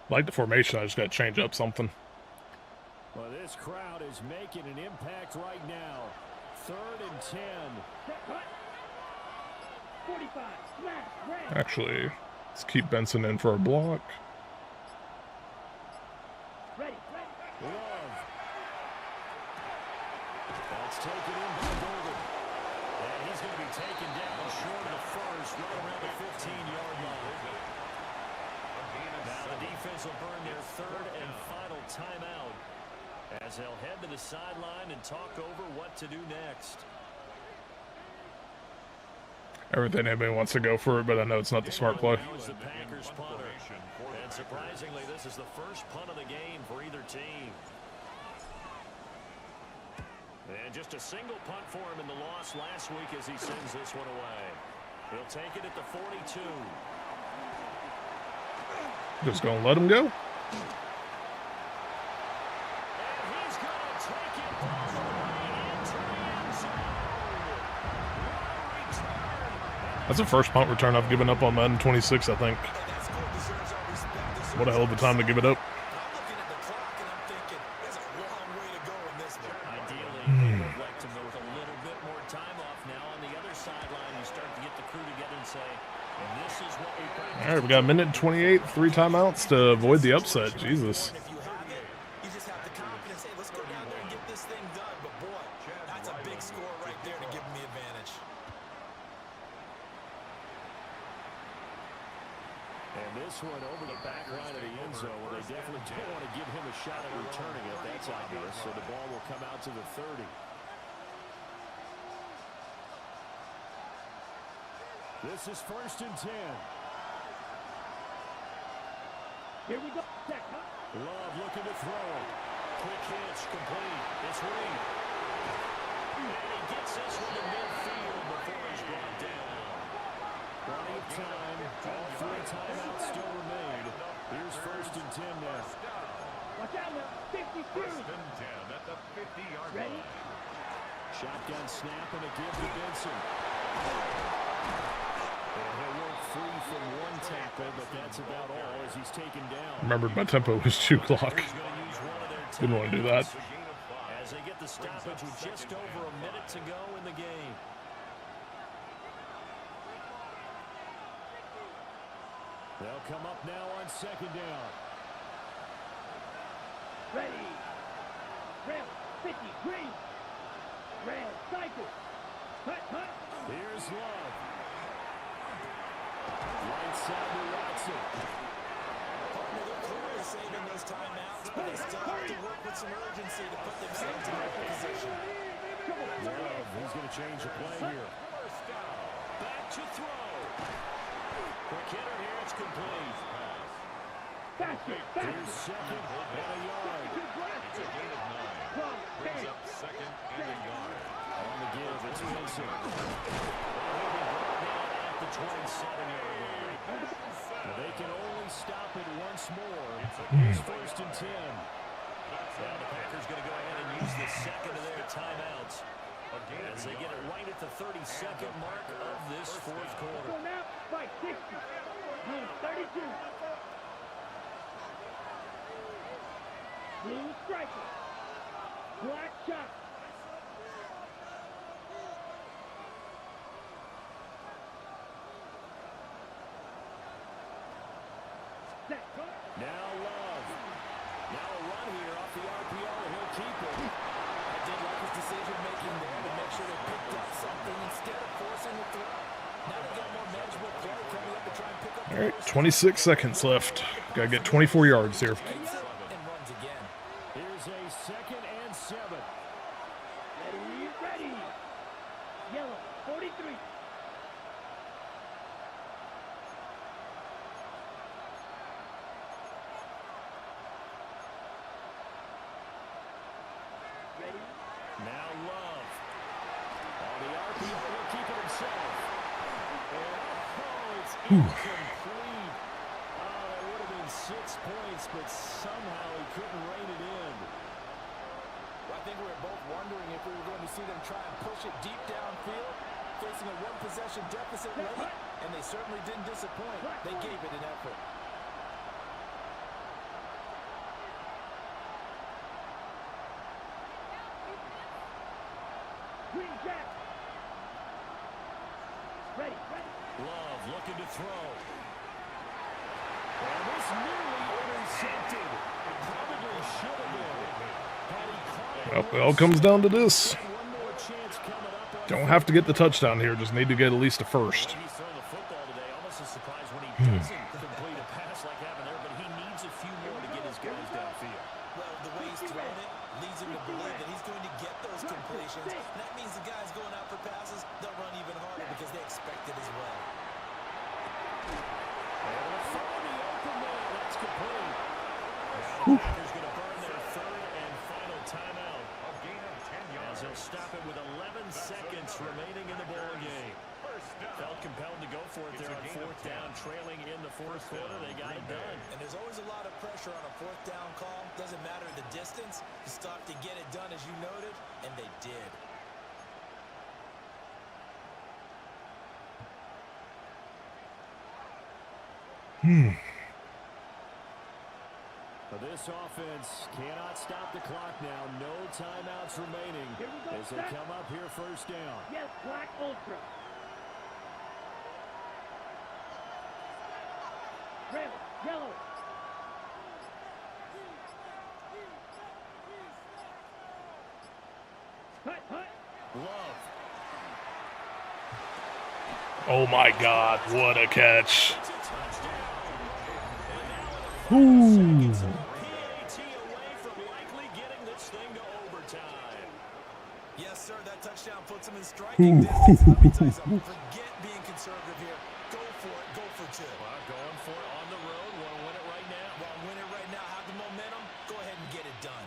Like the formation, I just got to change up something. Well, this crowd is making an impact right now. 3rd and 10. Set. Cut. 45. Smash. Red. Actually, let's keep Benson in for a block. Ready. Love. That's taken in by Golden. And he's going to be taken down short of the first, right around the 15-yard line. Now the defense will burn their 3rd and final timeout, as they'll head to the sideline and talk over what to do next. Everything anybody wants to go for it, but I know it's not the smart play. Now is the Packers punter. And surprisingly, this is the first punt of the game for either team. And just a single punt for him in the loss last week as he sends this one away. He'll take it at the 42. Just gonna let him go. And he's going to take it all the way into the end zone. What a return. That's the first punt return I've given up on Madden 26, I think. What a hell of a time to give it up. I'm looking at the clock and I'm thinking, there's a long way to go in this one. Ideally, they would like to move a little bit more time off now. On the other sideline, you start to get the crew together and say, this is what we practice. All right, we got a minute and 28, 3 timeouts to avoid the upset. Jesus. If you have it, you just have the confidence. Hey, let's go down there and get this thing done. But boy, that's a big score right there to give them the advantage. And this one over the back line of the end zone, where they definitely don't want to give him a shot at returning it. That's obvious. So the ball will come out to the 30. This is first and 10. Here we go. Set. Cut. Love looking to throw it. Quick hitch, complete. It's Reed. And he gets this one to midfield before he's brought down. Plenty of time. All 3 timeouts still remain. Here's first and 10 now. Watch out now. 52. First and 10 at the 50-yard Ready. line. Shotgun snap and a give to Benson. And he'll work free from one tackle, but that's about all as he's taken down. Remembered my tempo was 2 o'clock. He's going to use one of their Didn't want to do that. as they get the stoppage with just over a minute to go in the game. They'll come up now on 2nd down. Ready. Rail, 50, green. Rail, cycle. Hut, hut. Here's Love. Right side to Watson. Partner, they're clearly saving those timeouts, but they still have to work with some urgency to put themselves in that position. Love, he's going to change the play here. Back to throw. Quick hitter here, it's complete. Faster, Here's faster. 2nd and a yard. It's a gain of 9. Wrong, Brings bang. up 2nd and a yard. On the give, it's Wilson. He'll be brought down at the 27-yard line. They can only stop it once more. It's 1st and 10. Now the Packers going to go ahead and use the second of their timeouts as they get it right at the 32nd mark of this 4th quarter. Go now, fight 60. Blue 32. Blue striker. Black shot. Set. Now Love. Now a run here off the RPO, and he'll keep it. I did like his decision-making there to make sure they picked up something instead of forcing the throw. Now they got more manageable play coming up to try and pick up. All right, 26 seconds left. Gotta get 24 yards here. And runs again. Here's a 2nd and 7. Ready, ready. Yellow 43. Ready. Now Love. On the RPO, he'll keep it himself. And, it's incomplete. That would have been 6 points, but somehow he couldn't rein it in. I think we were both wondering if we were going to see them try and push it deep downfield, facing a one-possession deficit late, and they certainly didn't disappoint. They gave it an effort. Green jack. Ready, ready. Love looking to throw. And this nearly intercepted. Probably should have been. Had he caught Well, it all comes down to this. one more chance coming up on Don't have to get the touchdown here. Just need to get at least a first. He's throwing the football today. Almost a surprise when he doesn't complete a pass like happened there, but he needs a few more to get his guys downfield. Well, the way he's throwing it leads him to believe that he's going to get those completions. And that means the guys going out for passes, they'll run even harder because they expect it as well. And a throw in the open there. That's complete. Now the Packers going to burn their 3rd and final timeout. A gain of 10 As yards. they'll stop it with 11 seconds remaining in the ball game. First down. Felt compelled to go for it there on 4th down, trailing in the 4th quarter. They got it done. And there's always a lot of pressure on a 4th down call. Doesn't matter the distance. You stop to get it done as you noted, and they did. This offense cannot stop the clock now. No timeouts remaining Here we go, as they set. come up here 1st down. Yes, black ultra. Red, yellow. Hut, hut. Love. Oh my God, what a catch. It's a touchdown. Ooh. PAT away from likely getting this thing to overtime. Yes, sir, that touchdown puts them in striking distance. Let me tell you something. Forget being conservative here. Go for it. Go for 2. Well, going for it on the road. Want to win it right now. Want to win it right now, have the momentum, go ahead and get it done.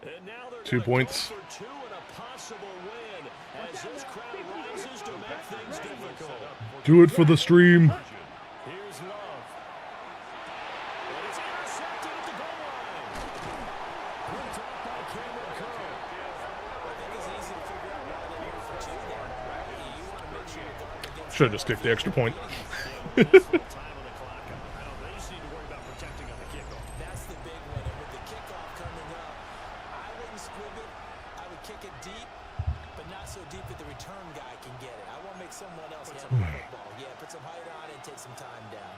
And now they're 2 gonna points. go for 2 and a possible win as this crowd rises to make things difficult. Do it for the stream. Here's Love. And it's intercepted at the goal line. Picked up by Cameron Curl. Should have just kicked the extra point. Time on the clock. I don't. They just need to worry about protecting on the kickoff. That's the big one. And with the kickoff coming up, I wouldn't squib it. I would kick it deep, but not so deep that the return guy can get it. I want to make someone else handle the football. Yeah, put some height on it and take some time down.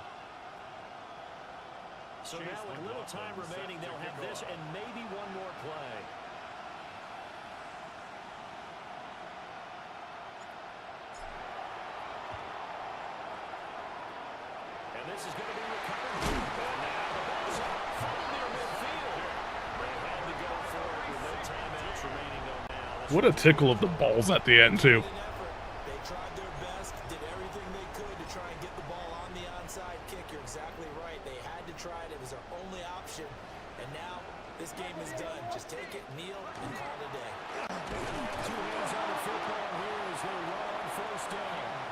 So now with little time remaining, they'll have this and maybe one more play. And this is going to be recovered. And now the ball's up from near midfield. They had to go for it with no timeouts remaining though now. What a tickle of the balls at the end, too. They tried their best, did everything they could to try and get the ball on the onside kick. You're exactly right. They had to try it. It was their only option. And now this game is done. Just take it, kneel, and call it a day. Two hands on the football here as they run on first down.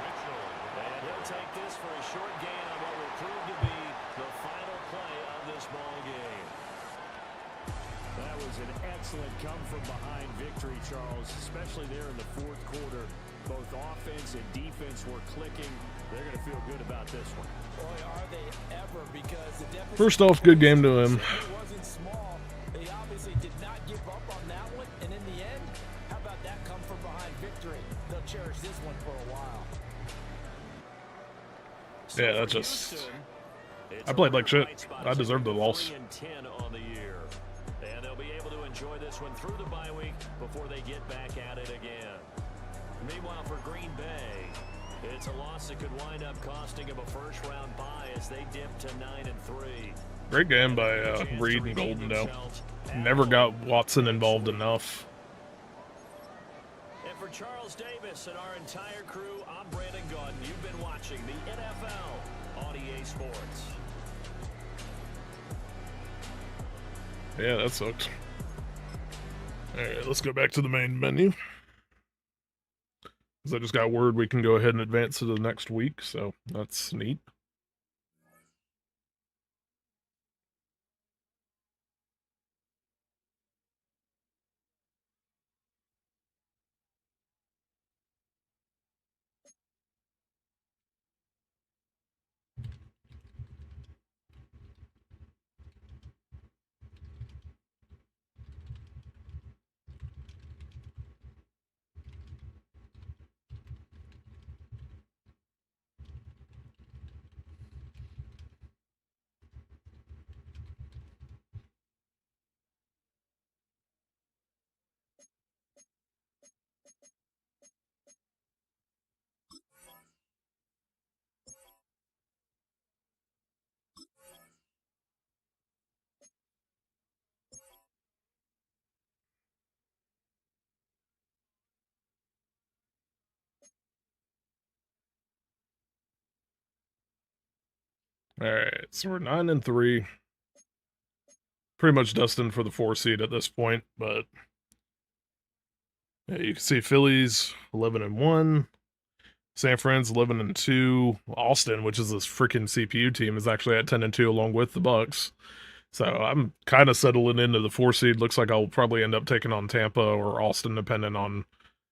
And he'll take this for a short gain on what will prove to be the final play of this ball game. That was an excellent come-from-behind victory, Charles, especially there in the fourth quarter. Both offense and defense were clicking. They're going to feel good about this one. Boy, are they ever, because the deficit First off, good game to him. wasn't small. They obviously did not give up on that one, and in the end, how about that come-from-behind victory? They'll cherish this one for a while. Yeah, that's just... I played like shit. I deserved the loss. 3-10 on the year. And they'll be able to enjoy this one through the bye week before they get back at it again. Meanwhile, for Green Bay, it's a loss that could wind up costing them a first-round bye as they dip to 9-3. Great game by Reed and Golden, though. Never got Watson involved enough. And for Charles Davis and our entire crew, I'm Brandon Gaudin. You've been watching the NFL on EA Sports. Yeah, that sucks. Alright, let's go back to the main menu. Because I just got word we can go ahead and advance to the next week, so that's neat. Alright, so we're 9-3. Pretty much destined for the 4 seed at this point, but yeah, you can see Philly's 11-1, San Fran's 11-2, Austin, which is this freaking CPU team, is actually at 10-2 along with the Bucks. So I'm kind of settling into the 4 seed. Looks like I'll probably end up taking on Tampa or Austin, depending on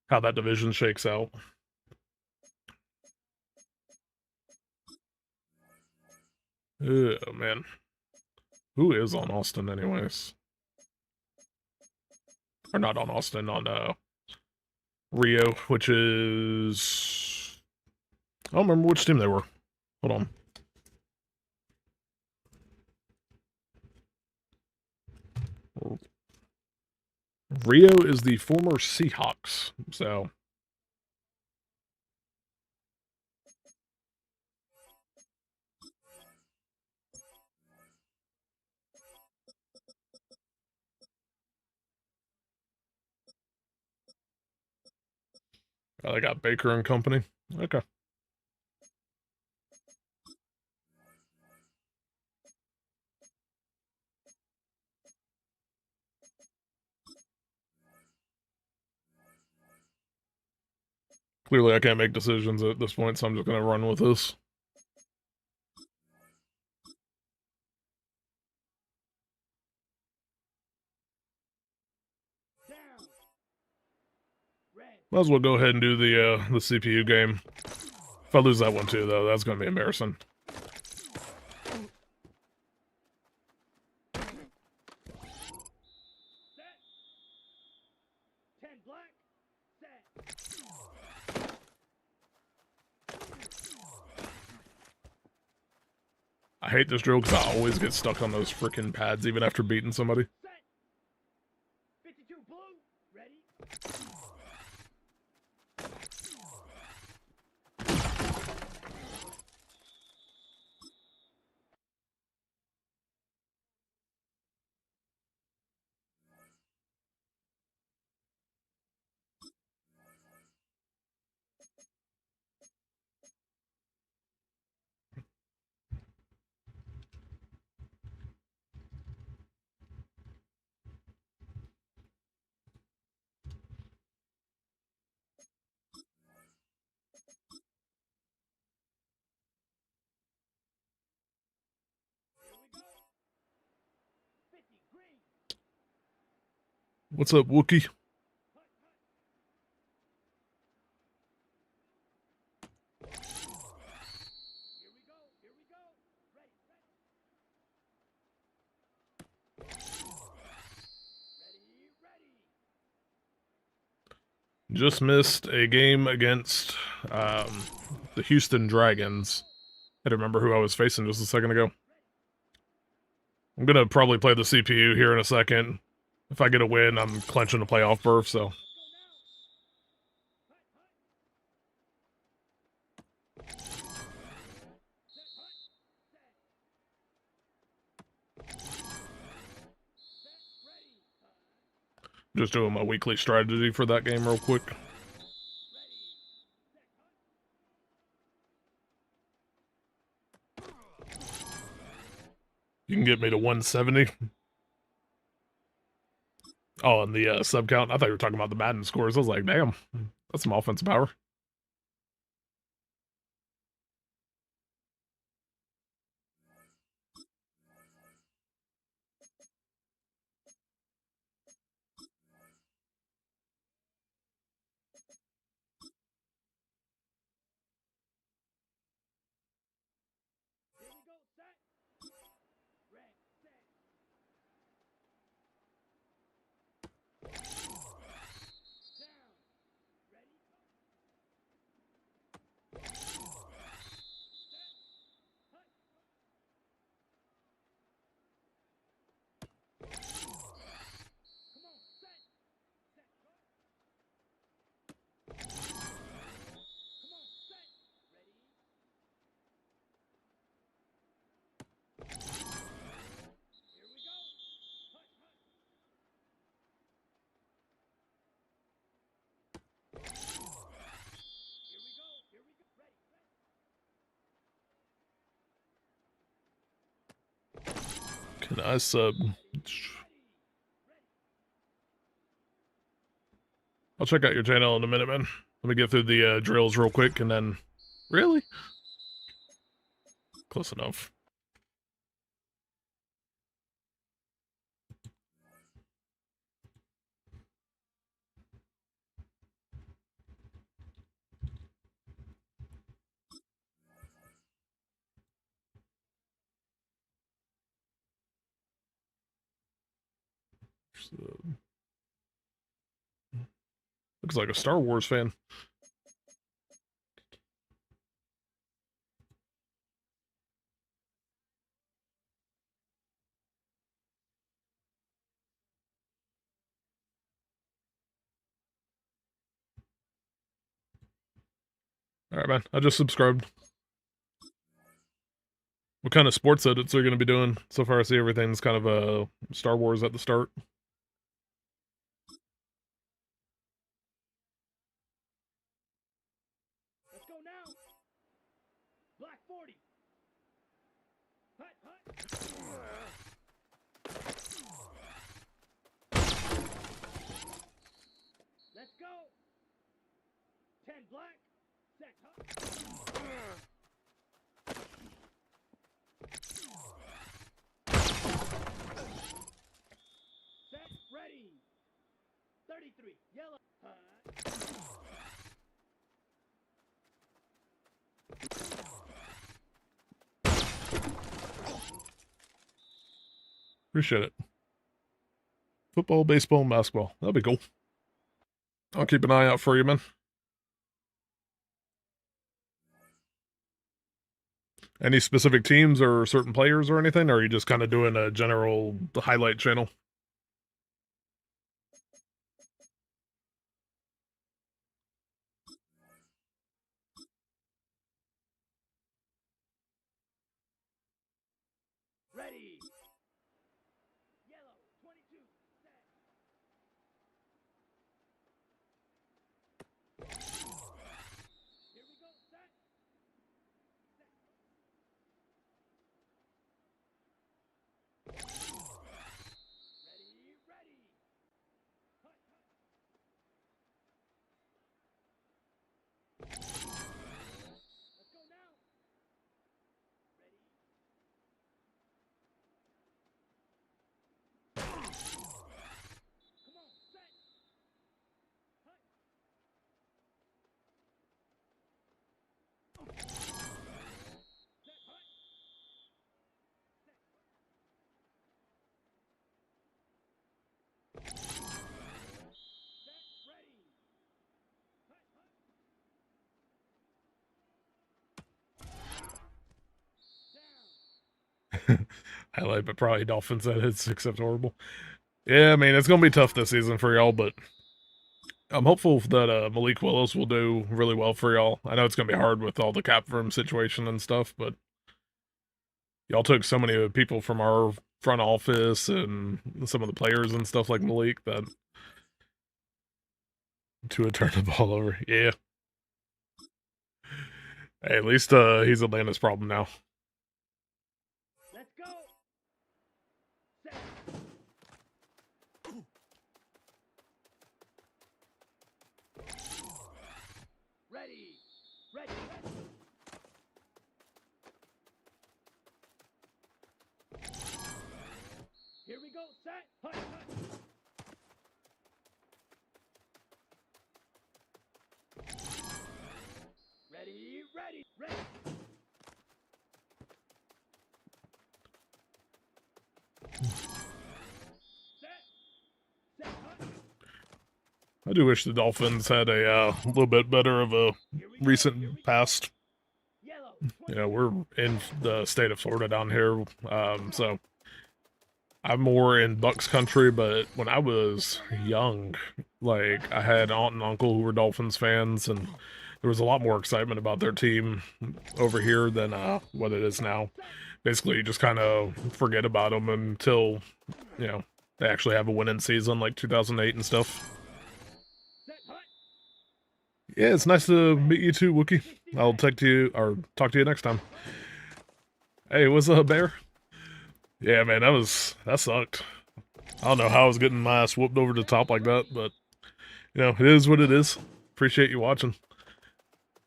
how that division shakes out. Oh, man. Who is on Austin, anyways? Or not on Austin, on Rio, which is... I don't remember which team they were. Hold on. Rio is the former Seahawks, so... Oh, they got Baker and company. Okay. Clearly, I can't make decisions at this point, so I'm just going to run with this. Might as well go ahead and do the CPU game. If I lose that one too, though, that's going to be embarrassing. Set. 10 black. Set. I hate this drill because I always get stuck on those freaking pads even after beating somebody. Set. 52 blue. Ready. Here we go. 50 green. What's up, Wookie? Hut, hut. Here we go. Here we go. Ready. Ready. Ready. Just missed a game against the Houston Dragons. I don't remember who I was facing just a second ago. I'm going to probably play the CPU here in a second. If I get a win, I'm clenching a playoff berth, so... Just doing my weekly strategy for that game real quick. You can get me to 170. Oh, and the sub count. I thought you were talking about the Madden scores. I was like, damn, that's some offensive power. Here we go. Set. Red. Set. Down. Ready. Set. Hut. Come on. Set. Set. Hut. Come on. Set. Ready. Here we go. Hut, hut. Here we go. Here we go. Ready. Can I sub? I'll check out your channel in a minute, man. Let me get through the drills real quick, and then... Really? Close enough. So, looks like a Star Wars fan. Alright, man. I just subscribed. What kind of sports edits are you going to be doing? So far, I see everything's kind of Star Wars at the start. Let's go now. Black 40. Hut, hut. Let's go. 10 black. Set. Hut. Set. Ready. 33. Yellow. Hut. Appreciate it. Football, baseball, and basketball. That'll be cool. I'll keep an eye out for you, man. Any specific teams or certain players or anything? Or are you just kind of doing a general highlight channel? Ready. Yellow, 22. Set. Here we go. Set. Ready, ready. Hut, hut. Let's go now. Ready. Come on, set. Hut. Set, hut. Set, ready. Hut, hut. Down. Highlight, but probably Dolphins that hits, except horrible. Yeah, I mean, it's going to be tough this season for y'all, but I'm hopeful that Malik Willis will do really well for y'all. I know it's going to be hard with all the cap room situation and stuff, but y'all took so many people from our front office and some of the players and stuff like Malik that to turn the ball over. Yeah. Hey, at least he's Atlanta's problem now. Let's go. Set. Ready. Ready. Here we go. Set. Hut, hut. Ready, ready, ready. Set. Set. Hut. I do wish the Dolphins had a little bit better of a Here we go. recent past. Yellow. You know, we're in the state of Florida down here, so I'm more in Bucks country. But when I was young, like I had aunt and uncle who were Dolphins fans, and there was a lot more excitement about their team over here than what it is now. Basically, you just kind of forget about them until they actually have a winning season, like 2008 and stuff. Set. Hut. Yeah, it's nice to meet you too, Wookie. I'll talk to you next time. Hey, what's up, Bear? Yeah, man, that sucked. I don't know how I was getting my ass whooped over the top like that, but it is what it is. Appreciate you watching.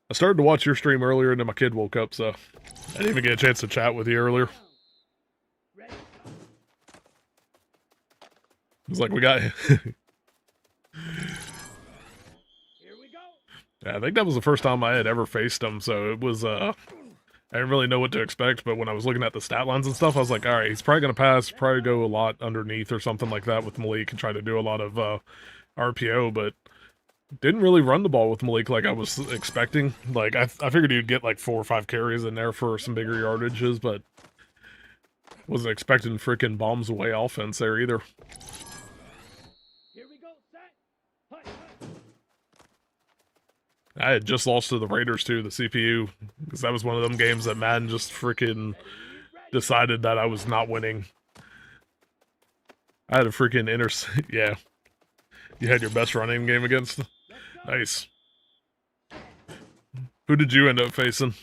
I started to watch your stream earlier, and then my kid woke up, so I didn't even get a chance to chat with you earlier. Ready. It was like we got. Here we go. Yeah, I think that was the first time I had ever faced him, so it was I didn't really know what to expect, but when I was looking at the stat lines and stuff, I was like, all right, he's probably going to pass, probably go a lot underneath or something like that with Malik and try to do a lot of RPO, but didn't really run the ball with Malik like I was expecting. Like, I figured he'd get like 4 or 5 carries in there for some bigger yardages, but wasn't expecting freaking bombs away offense there either. Here we go. Set. Hut, hut. I had just lost to the Raiders too, the CPU, because that was one of them games that Madden just freaking decided that I was not winning. I had a freaking yeah. You had your best running game against? Nice. Who did you end up facing?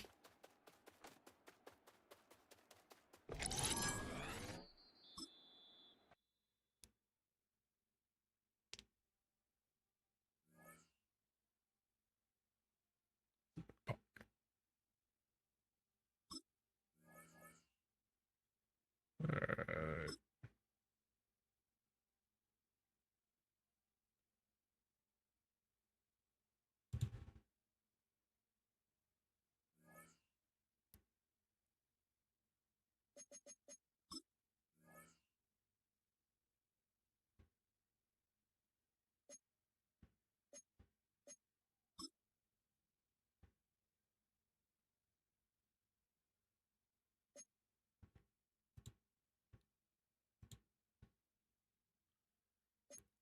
Alright.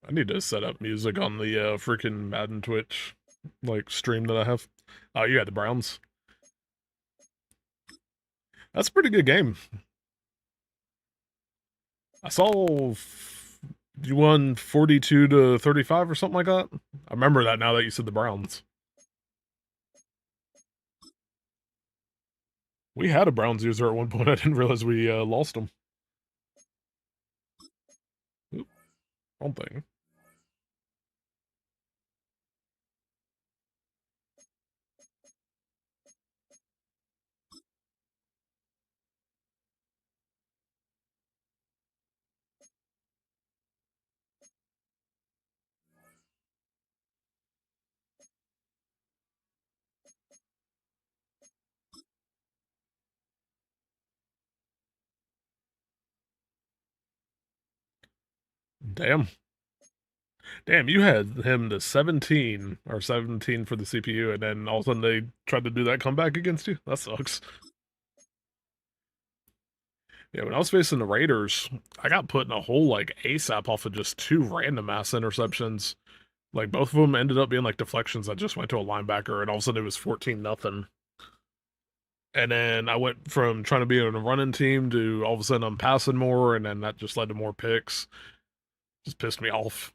I need to set up music on the freaking Madden Twitch like stream that I have. Oh, you had the Browns. That's a pretty good game. I saw you won 42-35 or something like that. I remember that now that you said the Browns. We had a Browns user at one point. I didn't realize we lost him. Oop, wrong thing. Damn. Damn, you had him to 17 or 17 for the CPU, and then all of a sudden they tried to do that comeback against you? That sucks. Yeah, when I was facing the Raiders, I got put in a hole like ASAP off of just 2 random ass interceptions. Like both of them ended up being like deflections that just went to a linebacker, and all of a sudden it was 14-0. And then I went from trying to be on a running team to all of a sudden I'm passing more, and then that just led to more picks. Just pissed me off.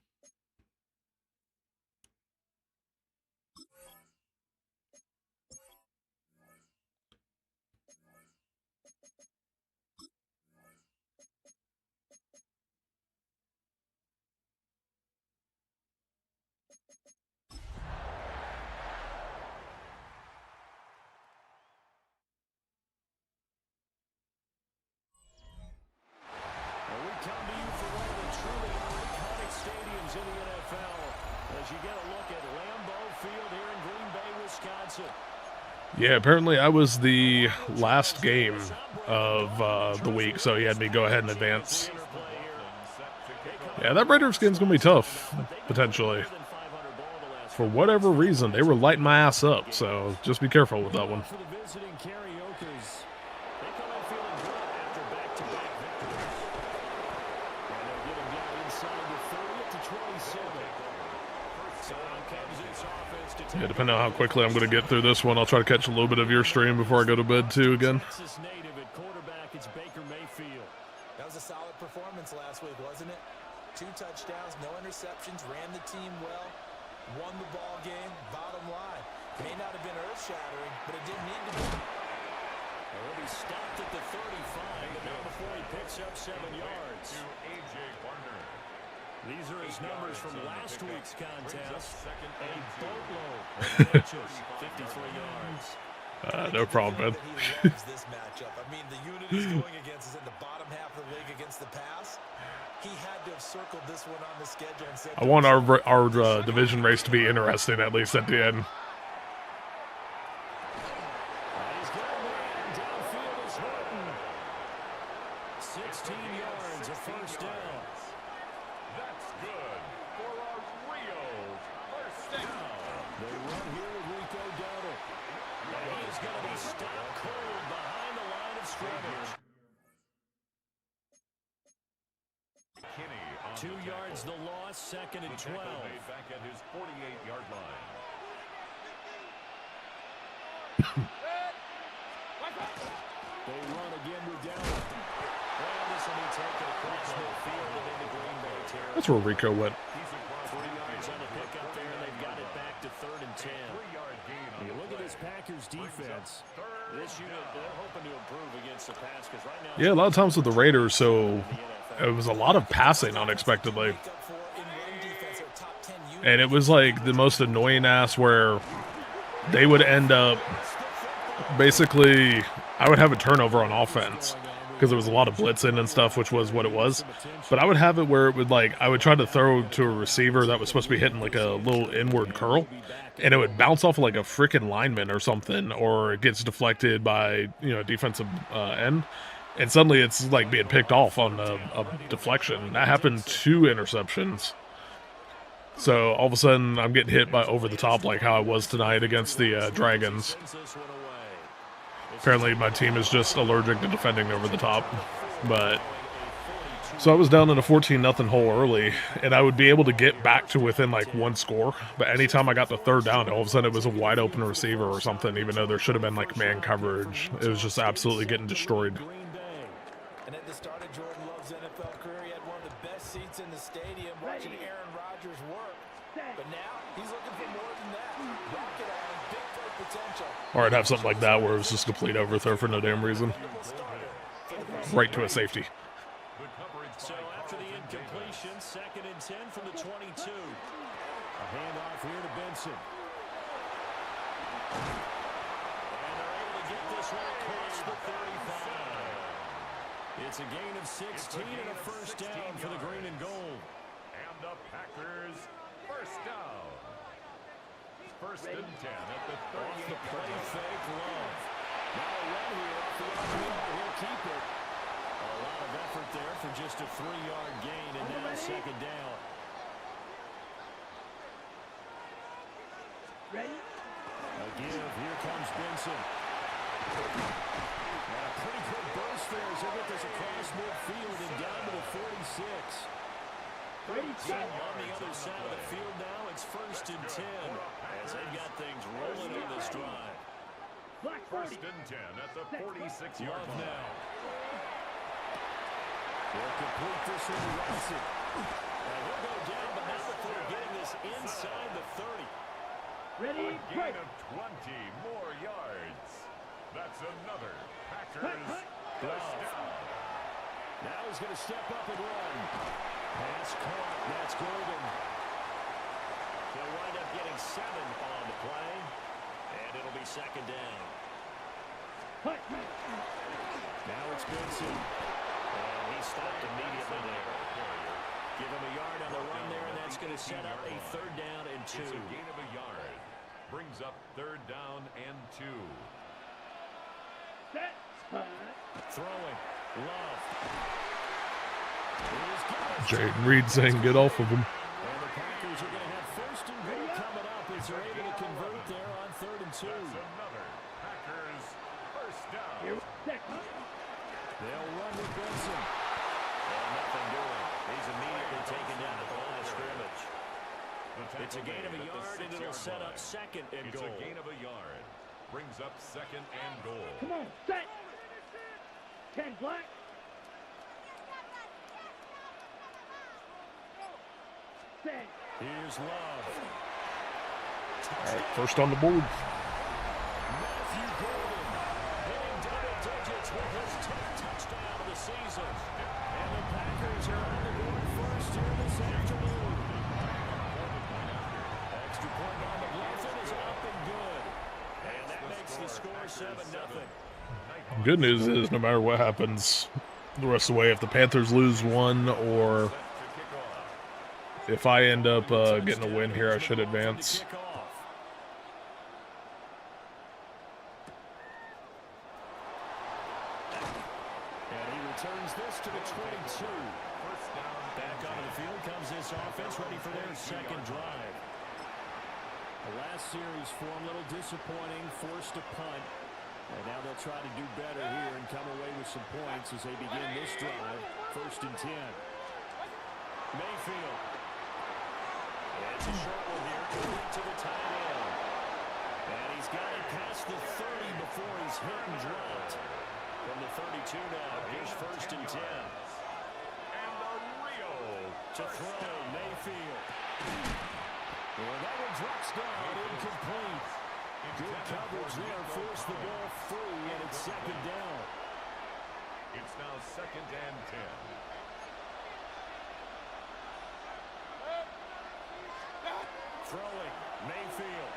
Yeah, apparently I was the last game of the week, so he had me go ahead and advance. Yeah, that Raiders game's going to be tough, potentially. For whatever reason, they were lighting my ass up, so just be careful with that one. Yeah, depending on how quickly I'm going to get through this one, I'll try to catch a little bit of your stream before I go to bed, too, again. That was a solid performance last week, wasn't it? 2 touchdowns, no interceptions, ran the team well, won the ball game, bottom line. May not have been earth-shattering, but it didn't need to be. Well, he stopped at the 35, but not before he picks up 7 yards. These are his numbers from last week's contest. A boatload of 53 yards. No problem, man. He loves this matchup. I mean, the unit he's going against is in the bottom half of the league against the pass. He had to have circled this one on the schedule and said, I want our division race to be interesting, at least at the end. He's got a man downfield is Horton. 16 yards, a first down. That's good for our Rio first down. They run here with Rico Dowdle. And he is going to be stopped cold behind the line of scrimmage. 2 yards the loss, 2nd and 12. Back at his 48-yard line. They run again with Dowdle. Well, this will be taken across midfield and into Green Bay territory. That's where Rico went. 3 yards on the pickup there, and they've got it back to 3rd and 10. When you look at this Packers defense, this unit, they're hoping to improve against the pass because right now... Yeah, a lot of times with the Raiders, so it was a lot of passing unexpectedly. And it was like the most annoying ass where they would end up basically, I would have a turnover on offense because there was a lot of blitzing and stuff, which was what it was. But I would have it where it would like, I would try to throw to a receiver that was supposed to be hitting like a little inward curl, and it would bounce off like a freaking lineman or something, or it gets deflected by, you know, defensive end. And suddenly it's like being picked off on a deflection. That happened 2 interceptions. So all of a sudden I'm getting hit by over the top like how I was tonight against the Dragons. Apparently my team is just allergic to defending over the top. But So I was down in a 14-0 hole early, and I would be able to get back to within like one score. But anytime I got the third down, all of a sudden it was a wide open receiver or something, even though there should have been like man coverage. It was just absolutely getting destroyed. And at the start of Jordan Love's NFL career, he had one of the best seats in the stadium watching Aaron Rodgers work. But now he's looking for more than that. Rocket on, big play potential. Or I'd have something like that where it was just a complete overthrow for no damn reason. Right to a safety. So after the incompletion, 2nd and 10 from the 22. A handoff here to Benson. And they're able to get this one across the 35. It's a gain of 16 and a first down for the green and gold. And the Packers first down. 1st and 10 at the 30. Off the play fake, Love. Now a run here off the outside. He'll keep it. A lot of effort there for just a 3-yard gain, and now 2nd down. Ready? A give. Here comes Benson. And a pretty good burst there as they get this across midfield and down to the 46. Ready, So on the other side of the field now, it's 1st and 10 as they've got things rolling on this drive. Black 1st and 10 at the 46-yard Love line. now. They'll complete this one, Robinson. And he'll go down, but not before getting this inside the 30. Ready, A gain of 20 more yards. That's another Packers first down. Now he's going to step up and run. Pass caught. That's Golden. He'll wind up getting 7 on the play, and it'll be 2nd down. Now it's Benson. And he stopped immediately there. Give him a yard on the run there, and that's going to set up a 3rd down and 2. It's a gain of a yard. Brings up 3rd down and 2. set, Throwing. Love. Jaden Reed saying get off of him. And the Packers are going to have 1st and goal coming up as they're able to convert there on 3rd and 2. That's another Packers first down. second, They'll run with Benson. And nothing doing. He's immediately taken down at the line of scrimmage. It's a gain of a yard, and it'll set up 2nd and It's goal. a gain of a yard. Brings up 2nd and goal. come on, set, 10 black, set, Here's Love. All right, first on the board. Matthew Golden hitting double digits with his 10th touchdown of the season. And the Packers are on the board first here this afternoon. Extra point by McLaughlin is up and good. And that makes the score 7-0. Good news is no matter what happens the rest of the way, if the Panthers lose one or if I end up getting a win here, I should advance. And he returns this to the 22. Back onto the field comes this offense, ready for their 2nd drive. The last series for him, a little disappointing, forced a punt. And now they'll try to do better here and come away with some points as they begin this drive. 1st and 10. Mayfield. And it's a short one here, complete to the tight end. And he's got it past the 30 before he's hit and dropped. From the 32 now, here's 1st and 10. And the Rio To throw, Mayfield. Well, that one drops down, incomplete. Good coverage there, forced the ball free, and it's 2nd down. It's now 2nd and 10. Throwing, Mayfield.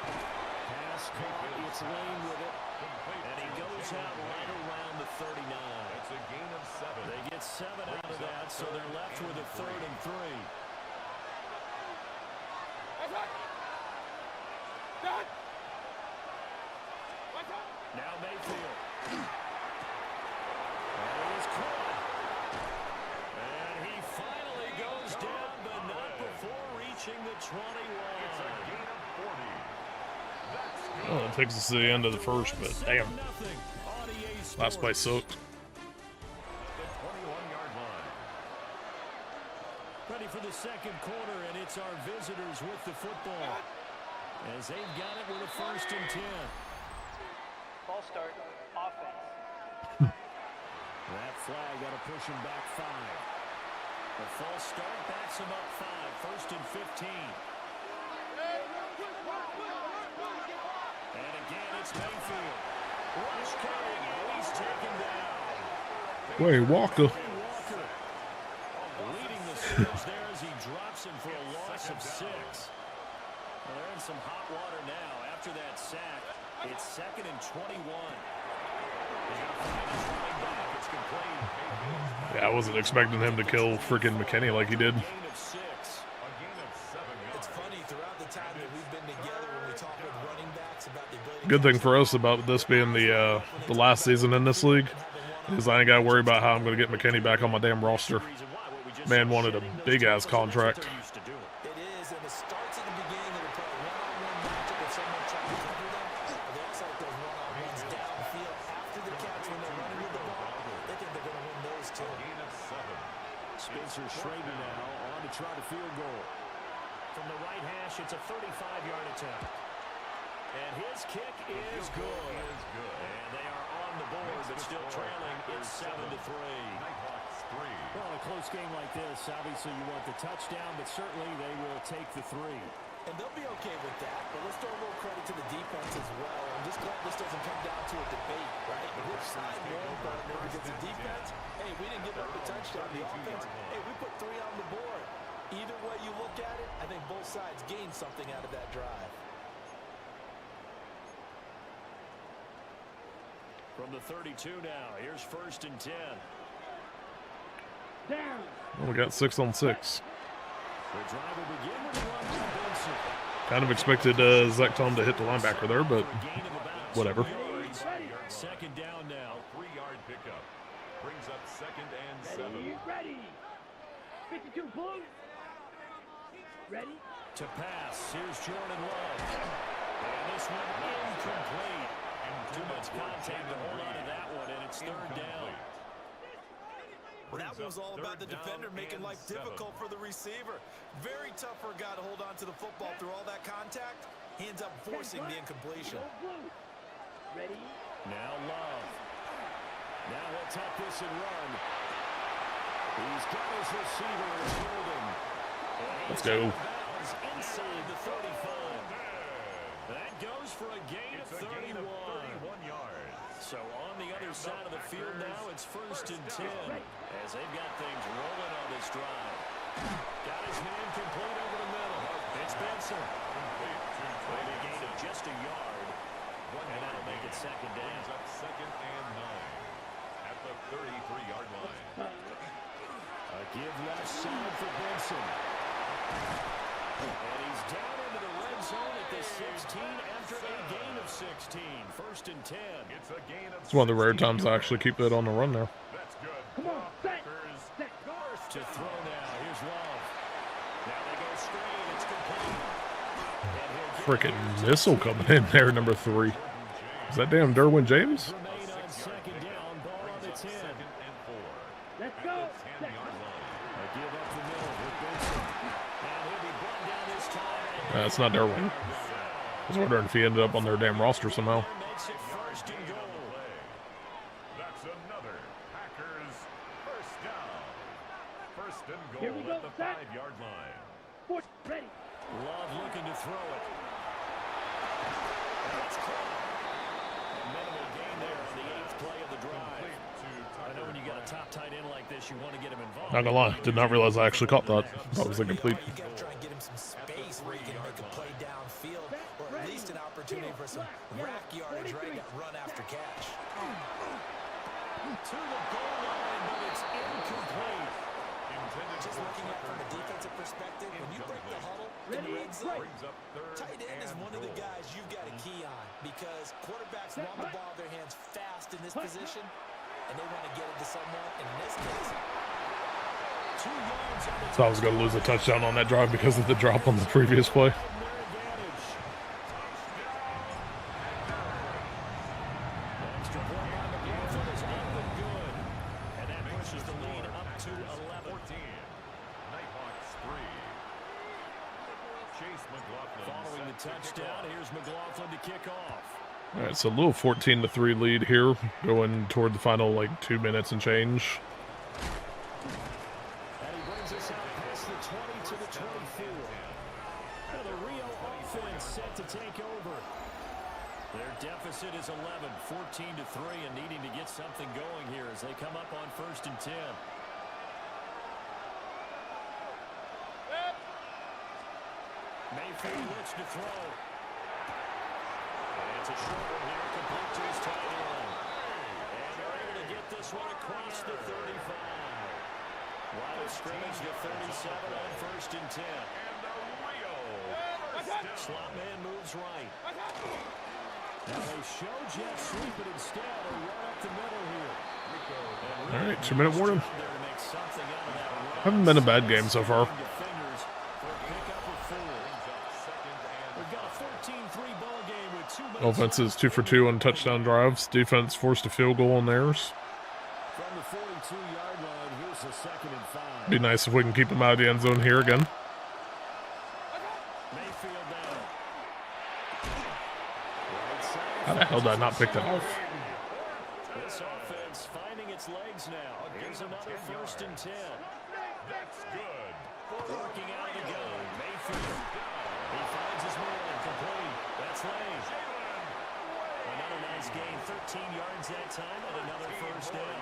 Pass caught, it's Lane with it. And he goes out right around the 39. It's a gain of 7. They get 7 out of that, so they're left with a 3rd and 3. Now Mayfield. And it is caught. And he finally goes down, but not before reaching the 21. It's a gain of 40. That's Well, it takes us to the end of the first, but damn, 7-0 on EA last play Sports. sucked. the second quarter, and it's our visitors with the football, as they've got it with a 1st and 10. False start, offense. That flag got to push him back 5. The false start backs him up 5, 1st and 15. And again, it's Mayfield. Rush carry, he's taken down. Wait, Walker. Leading the surge there as he drops him for a loss of 6. Well, they're in some hot water now. After that sack, it's 2nd and 21. Yeah, I wasn't expecting him to kill freaking McKinney like he did. It's funny, throughout the time that we've been together, when we talk with running backs about the ability Good thing for us about this being the last season in this league is I ain't got to worry about how I'm going to get McKinney back on my damn roster. Man wanted a big-ass contract. it is, and it starts at the beginning of the play. One-on-one matchup if someone trying to cover them. But they also like those one-on-ones downfield after the catch when they're running with the ball. They think they're going to win those too. Spencer Schrader now on to try the field goal. From the right hash, it's a 35-yard attempt. And his kick is good. And they are on the board, but still trailing. It's 7-3. Well, in a close game like this, obviously you want the touchdown, but certainly they will take the 3. And they'll be okay with that, but let's throw a little credit to the defense as well. And just glad this doesn't come down to a debate, right? Which side won, but maybe it's the defense. Hey, we didn't give up the touchdown. The offense, hey, we put 3 on the board. Either way you look at it, I think both sides gained something out of that drive. From the 32 now, here's 1st and 10. Down. Well, we got 6 on 6. The drive will begin with a run from Benson. Kind of expected Zach Tom to hit the linebacker there, but whatever. 2nd down now. 3-yard pickup. Brings up 2nd and 7. Ready. 52 blue. Ready. To pass, here's Jordan Love. And this one incomplete. Too much contact to hold on to that one, and it's 3rd down. Well, that was all about the defender making life difficult for the receiver. Very tough for a guy to hold on to the football through all that contact. He ends up forcing the incompletion. Ready. Now Love. Now he'll tuck this and run. He's got his receiver holding. Let's go. Inside the 35. That goes for a gain of 31 yards. So on the other side of the field now, it's 1st and 10. As they've got things rolling on this drive. Got his man complete over the middle. It's Benson. With a gain of just a yard. And that'll make it 2nd down. Brings up 2nd and 9 at the 33-yard line. A give left side for Benson. And he's down into the red zone at the 16 after a gain of 16. 1st and 10. It's a gain of It's one of the rare times I actually keep that on the run there. That's good. Come on, set. Set. To throw now. Here's Love. Now they go screen. It's complete. And he'll get Freaking missile coming in there, number 3. Is that damn Derwin James? remain on 2nd down. Ball on the 10. 2nd and 4. Let's go. At the 10-yard line. A give up the middle with Benson. And he'll be brought down this time. That's not Derwin. I was wondering if he ended up on their damn roster somehow. Makes it 1st and goal. That's another Packers 1st down. 1st and Here we goal go, at the set. 5-yard line. Foot. Ready. Love looking to throw it. That's caught. A minimal gain there on the 8th play of the drive. I know when you got a top tight end like this, you want to get him involved. Not gonna lie, did not realize I actually caught that. That was incomplete. You got to try and get him some space where he can make a play downfield, or at least an opportunity for some rack yardage, right? That run after catch. To the goal line, but it's incomplete. Just looking at it from a defensive perspective, when you break the huddle in the red zone, Brings up 3rd tight end is and one of the goal. guys you've got to key on, because quarterbacks want the ball in their hands fast in this position, and they want to get it to someone. And in this case, 2 yards on the So I was gonna lose a touchdown on that drive because of the drop on the previous play. their advantage. Extra point by the Broncos is up and good. And that pushes the lead up to 11. 14. Night Hawks 3. Following the touchdown, here's McLaughlin to kick off. All right, so a little 14-3 lead here, going toward the final, like, 2 minutes and change. And he brings us out past the 20 to the 24. Now the Rio offense set to take over. Their deficit is 11, 14-3, and needing to get something going here as they come up on 1st and 10. Mayfield looks to throw. And it's a short one here, complete to his tight end. And they're able to get this one across the 35. Line of scrimmage to 37 on 1st and 10. Slot man moves right. Now they show jet sweep, but instead they run up the middle here. All right, 2-minute warning. Haven't been a bad game so far. Offense is 2 for 2 on touchdown drives. Defense forced a field goal on theirs. From the 42-yard line, here's the 2nd and 5. Be nice if we can keep them out of the end zone here again. Mayfield down. How the hell did I not pick that off? This offense finding its legs now. Here's another 1st and 10. That's good. Working out of the gun. Mayfield. He finds his man. Complete. That's Lane. Another nice gain. 13 yards that time and another 1st down.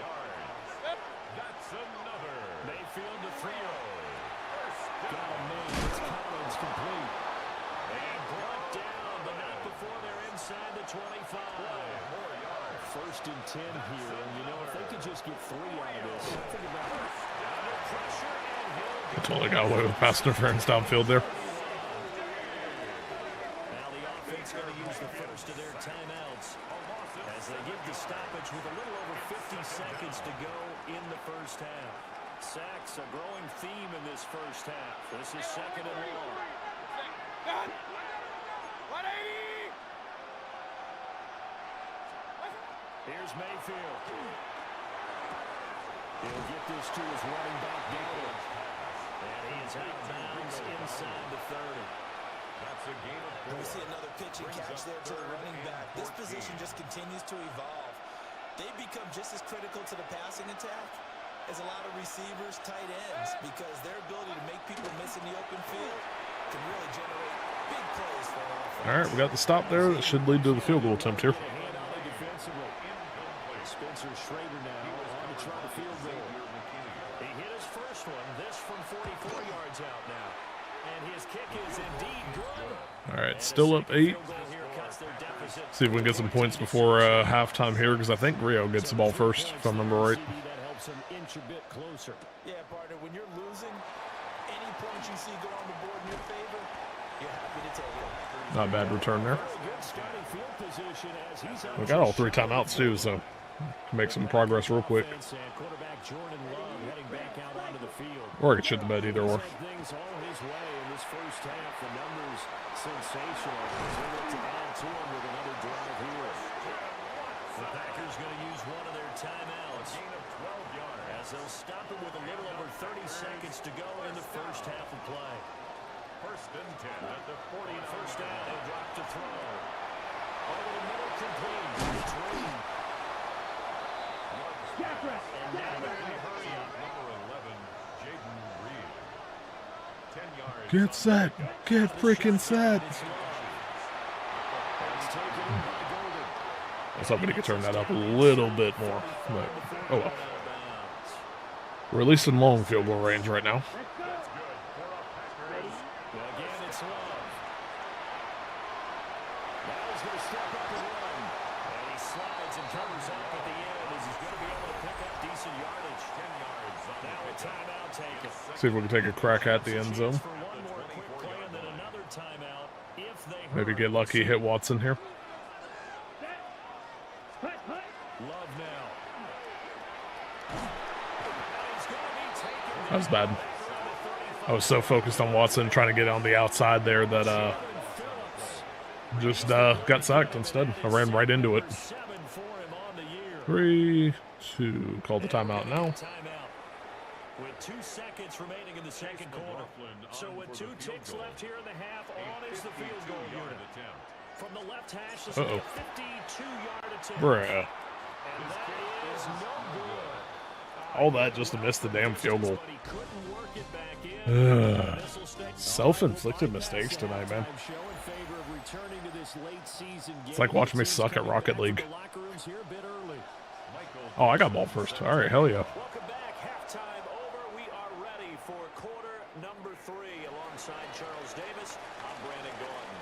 That's another. Mayfield to throw. Got a man. It's Collins complete. And brought down, but not before they're inside the 25. 1st and 10 here, and you know, if they could just get 3 out of this, think about it. Under pressure, and he'll I totally got away with pass interference downfield there. Now the offense going to use the first of their timeouts as they give the stoppage with a little over 50 seconds to go in the 1st half. Sacks a growing theme in this 1st half. This is 2nd and long. Here's Mayfield. He'll get this to his running back, David. And he is out of bounds inside the 30. That's a game of And we see another pitch and catch there to the running back. This position just continues to evolve. They become just as critical to the passing attack as a lot of receivers, tight ends, because their ability to make people miss in the open field can really generate big plays for an offense. All right, we got the stop there. That should lead to the field goal attempt here. Spencer Schrader now on to try the field goal. He hit his first one, this from 44 yards out now. And his kick is indeed good. All right, still up 8. See if we can get some points before halftime here, because I think Rio gets the ball first, if I remember right. That helps him inch a bit closer. Yeah, partner, when you're losing, any points you see go on the board in your favor, you're happy to take it. Not a bad return there. Good starting field position as he's We got all 3 timeouts too, so can make some progress real quick. Quarterback Jordan Love heading back out onto the field. Or I could shit the bed, either or. Things all his way in this 1st half. The numbers sensational. They look to add to him with another drive here. The Packers going to use one of their timeouts as they'll stop it with a little over 30 seconds to go in the 1st half of play. 1st and 10 at the 40. 1st down, he'll drop to throw. Over the middle, complete. It's Reed. And now they're in a hurry up. Number 11, Jaden Reed. 10 yards. Get set. Get freaking set. I was hoping he could turn that up a little bit more, but oh well. We're at least in long field goal range right now. Again, it's Love. Now he's going to step up and run. And he slides and covers up at the end as he's going to be able to pick up decent yardage. 10 yards. Now a timeout taken. See if we can take a crack at the end zone. For one more quick play and then another timeout if they Maybe get lucky, hit Watson here. Love now. That was bad. I was so focused on Watson trying to get on the outside there that just got sacked instead. I ran right into it. 3, 2, call the timeout now. with 2 seconds remaining in the second quarter. So with 2 ticks left here in the half, on is the field goal unit. From the left hash, this is a 52-yard attempt. Bruh. And that is no good. All that just to miss the damn field goal. Self-inflicted mistakes tonight, man. It's like watching me suck at Rocket League. Oh, I got ball first. All right, hell yeah. Welcome back. Halftime over. We are ready for quarter number 3. Alongside Charles Davis, I'm Brandon Gordon.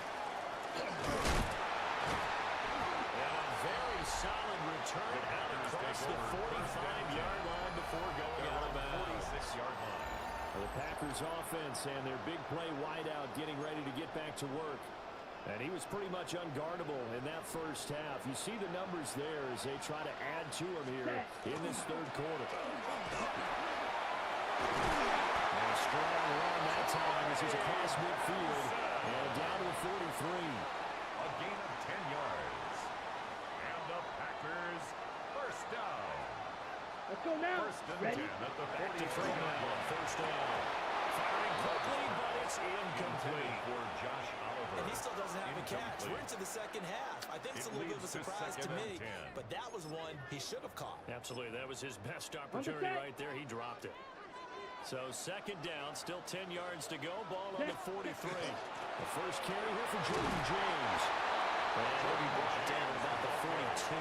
And a very solid return out across the 45-yard line before going out of bounds. 46-yard line. The Packers offense and their big play wideout getting ready to get back to work. And he was pretty much unguardable in that first half. You see the numbers there as they try to add to him here in this third quarter. And a strong run that time as he's across midfield and down to the 43. A gain of 10 yards. And the Packers first down. Let's go now. First and Ready? 10 at the Back to 43 throw now on first down. Firing quickly, but it's incomplete. for Josh Oliver. And he still doesn't have a catch. We're into the second half. I think it's a little bit of a surprise to me, but that was one he should have caught. Absolutely, that was his best opportunity right there. He dropped it. So second down, still 10 yards to go. Ball on the 43. The first carry here for Jordan James. And he'll be brought down about the 42.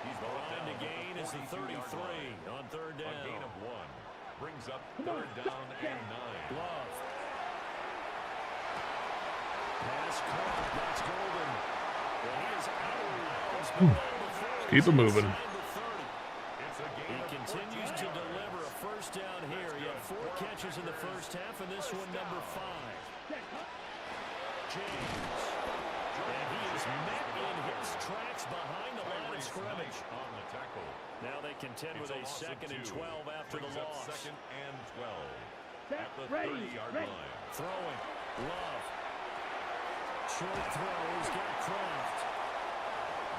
He's The line to gain is the 33 on third down. A gain of 1. Brings up third down and 9. Love. Pass caught. That's Golden. And he is out of bounds. Keep it moving. He continues to deliver a first down here. He had 4 catches in the first half, and this one number 5. James. And he is met in his tracks behind the line of scrimmage. On the tackle. Now they contend with a second and 12 after the Brings up loss. second and 12. At the Ready, 30-yard ready. line. Throwing. Love. Short throw. He's got Kraft.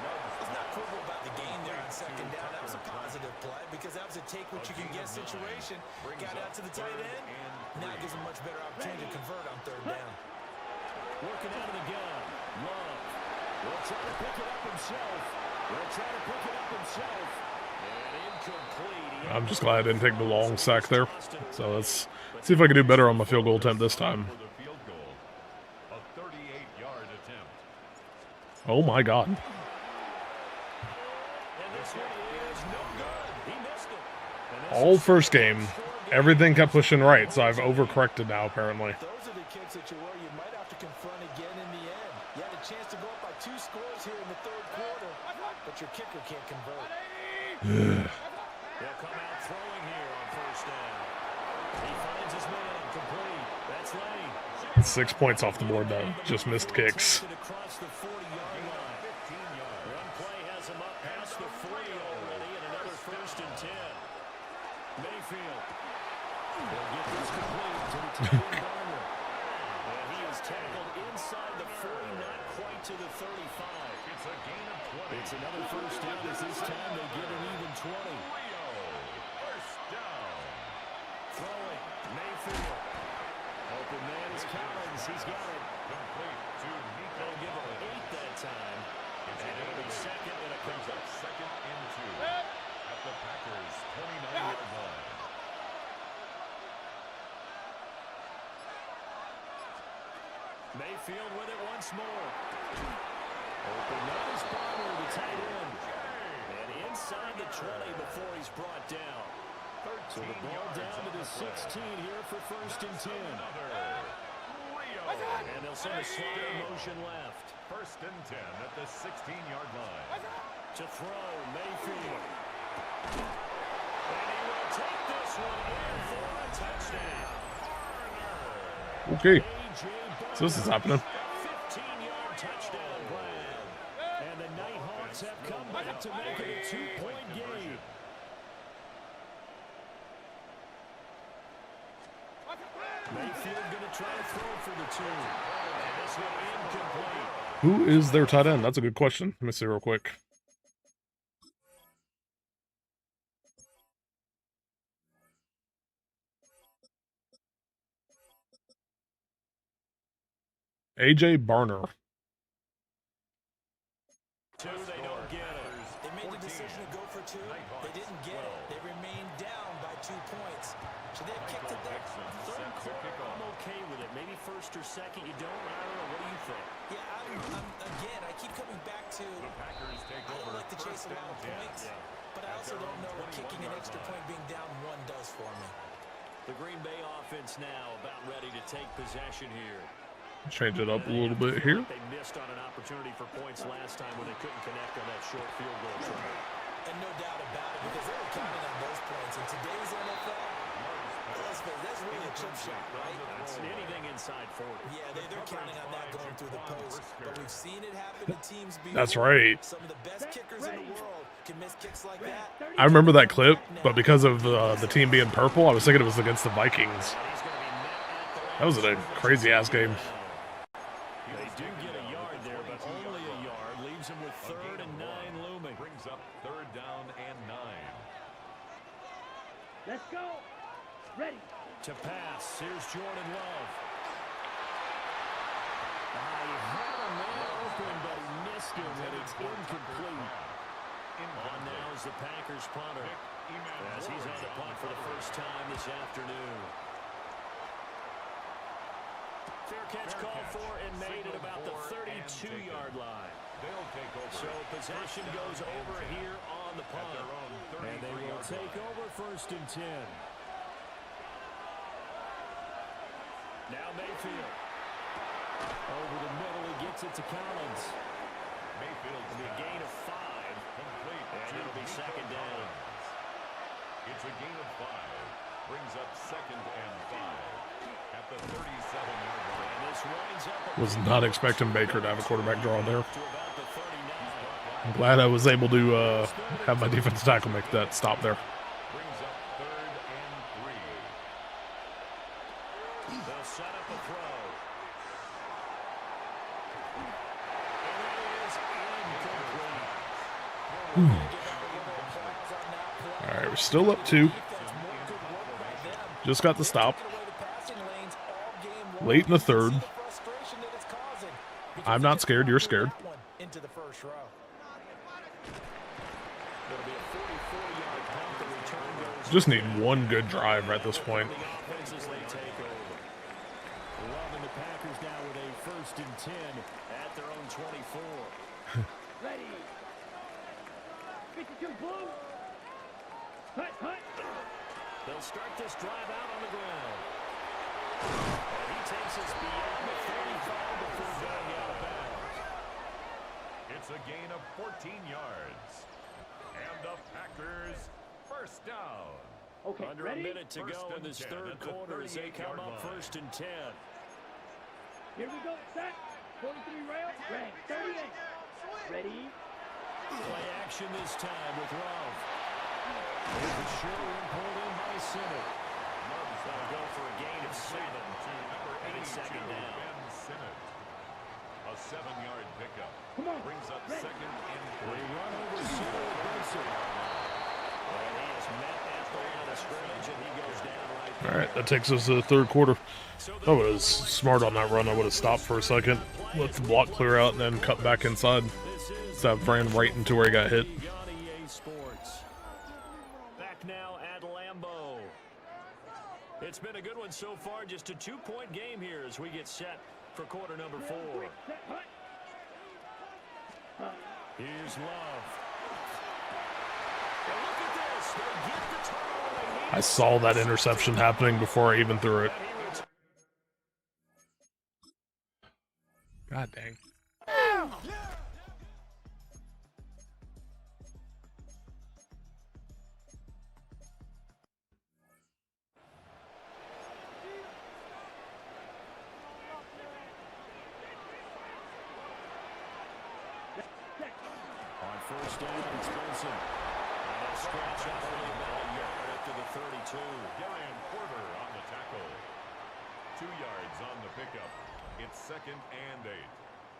Let's not quibble about the game there on second down. That was a positive play because that was a take what you can get situation. Got out to the tight end. Now it gives him much better opportunity to convert on third down. Working out of the gun. Love. Will try to pick it up himself. And incomplete. I'm just glad I didn't take the long sack there. So let's see if I can do better on my field goal attempt this time. For the field goal. A 38-yard attempt. Oh my god. And this one is no good. He missed it. And this All is first game, everything kept pushing right, so I've overcorrected now apparently. Those are the kicks that you worry you might have to confront again in the end. You had a chance to go up by 2 scores here in the third quarter, but your kicker can't convert. They'll come out throwing here on first down. He finds his man complete. That's Lane. 6 points off the board though. Just missed kicks. Across the 40-yard line. 15 yards. One play has him up past the 40 already, and another first and 10. Mayfield. They'll get this complete to the tight end Garner. And he is tackled inside the 40, not quite to the 35. It's a gain of 20. It's another first down as this time they get an even 20. Rio. First down. Throwing. Mayfield. Open man is Collins. He's got it. Complete to Nico. They'll give him 8 that time. It's And it'll be second and a brings couple. up second and 2. At the Packers' 29-yard line. Mayfield with it once more. Open man is Bonner, the tight end. And inside the 20 before he's brought down. So the ball down to the 16 here for first and 10. Rio. And they'll send a slide motion left. First and 10 at the 16-yard line. To throw, Mayfield. And he will take this one in for a touchdown. Okay. A.J. So this is happening. 15-yard touchdown grab. And the Night Hawks have come back to make it a 2-point game. Mayfield going to try to throw for the 2. And this one incomplete. Who is their tight end? That's a good question. Let me see real quick. AJ Barner. Two, they don't get it. They made the decision to go for two. They didn't get it. They remained down by 2 points. Should they have kicked it there? Third quarter, I'm okay with it. Maybe first or second, you don't. I don't know. What do you think? Yeah, again, I keep coming back to, I don't like to chase a lot of points, but I also don't know what kicking an extra point being down 1 does for me. The Green Bay offense now about ready to take possession here. Change it up a little bit here. They missed on an opportunity for points last time when they couldn't connect on that short field goal try. And no doubt about it, because they were counting on those points. In today's NFL, that's really a chip shot, right? That's anything inside 40. Yeah, they're counting on that going through the post. But we've seen it happen to teams before. That's right. Some of the best kickers in the world can miss kicks like that. I remember that clip, but because of the team being purple, I was thinking it was against the Vikings. That was a crazy-ass game. They do get a yard there, but only a yard. Leaves them with 3rd and 9 looming. Brings up 3rd down and 9. Let's go. Ready. To pass, here's Jordan Love. He had a man open, but he missed him, and it's incomplete. On now is the Packers punter, as he's on the punt for the first time this afternoon. Fair catch called for and made at about the 32-yard line. They'll take over. So possession goes over here on the punt. And they will take over 1st and 10. Now Mayfield. Over the middle, he gets it to Collins. Mayfield's A gain of 5. complete. And it'll be 2nd down. It's a gain of 5. Brings up 2nd and 5 at the 37-yard line. And this winds up Was not expecting Baker to have a quarterback draw there. to about the 39. I'm glad I was able to have my defensive tackle make that stop there. Brings up 3rd and 3. They'll set up a throw. And it is incomplete. All right, we're still up 2. Just got the stop. Late in the 3rd. I'm not scared. You're scared. Into the first row. It'll be a 44-yard punt. The return goes Just need one good drive at this point. the offense as they take over. Love and the Packers now with a 1st and 10 at their own 24. Ready. 52 blue. Hut, hut. They'll start this drive out on the ground. And he takes us beyond the 35 before going out of bounds. It's a gain of 14 yards. And the Packers 1st down. Okay, Under ready? a minute to go in this 3rd quarter as they come up 1st and 10. Here we go. Set. 43 rail. Ready. 38. Ready. Play action this time with Love. Here's a short one pulled in by Simmons. That'll go for a gain of 7. And it's 2nd down. A 7-yard pickup. Come on. Brings up Ready. 2nd and They 3. run over Cyril Benson. And he is met at the line of scrimmage, and he goes down right there. All right, that takes us to the 3rd quarter. I was smart on that run. I would have stopped for a second, let the block clear out, and then cut back inside. So I ran right into where he got hit. Back now at Lambeau. It's been a good one so far. Just a 2-point game here as we get set for quarter number 4. Set, hut. Here's Love. And look at this. They get the turnover they need. I saw that interception happening before I even threw it. God dang. On 1st down, it's Benson. And a stretch up for about a yard up to the 32. Darian Porter on the tackle. 2 yards on the pickup. It's 2nd and 8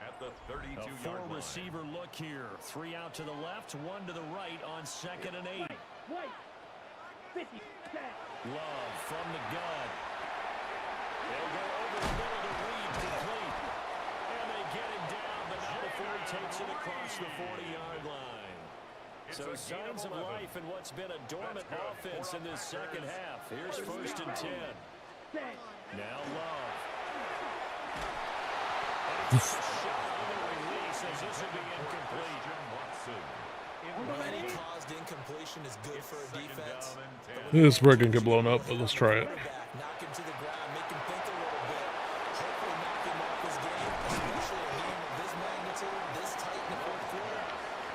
at the 32-yard line. Receiver look here. 3 out to the left, 1 to the right on 2nd and 8. Wait. 50. Set. Love from the gun. They'll go over the middle to Reed, complete. takes it across the 40-yard line. So signs of life in what's been a dormant offense in this second half. Here's 1st and 10. Now Love. And it's a shot on the release as this will be incomplete. Any caused incompletion is good for a defense. This break can get blown up, but let's try it. Knock him to the ground, make him think a little bit. Hopefully knock him off his game, especially a game of this magnitude, this tight in the fourth quarter.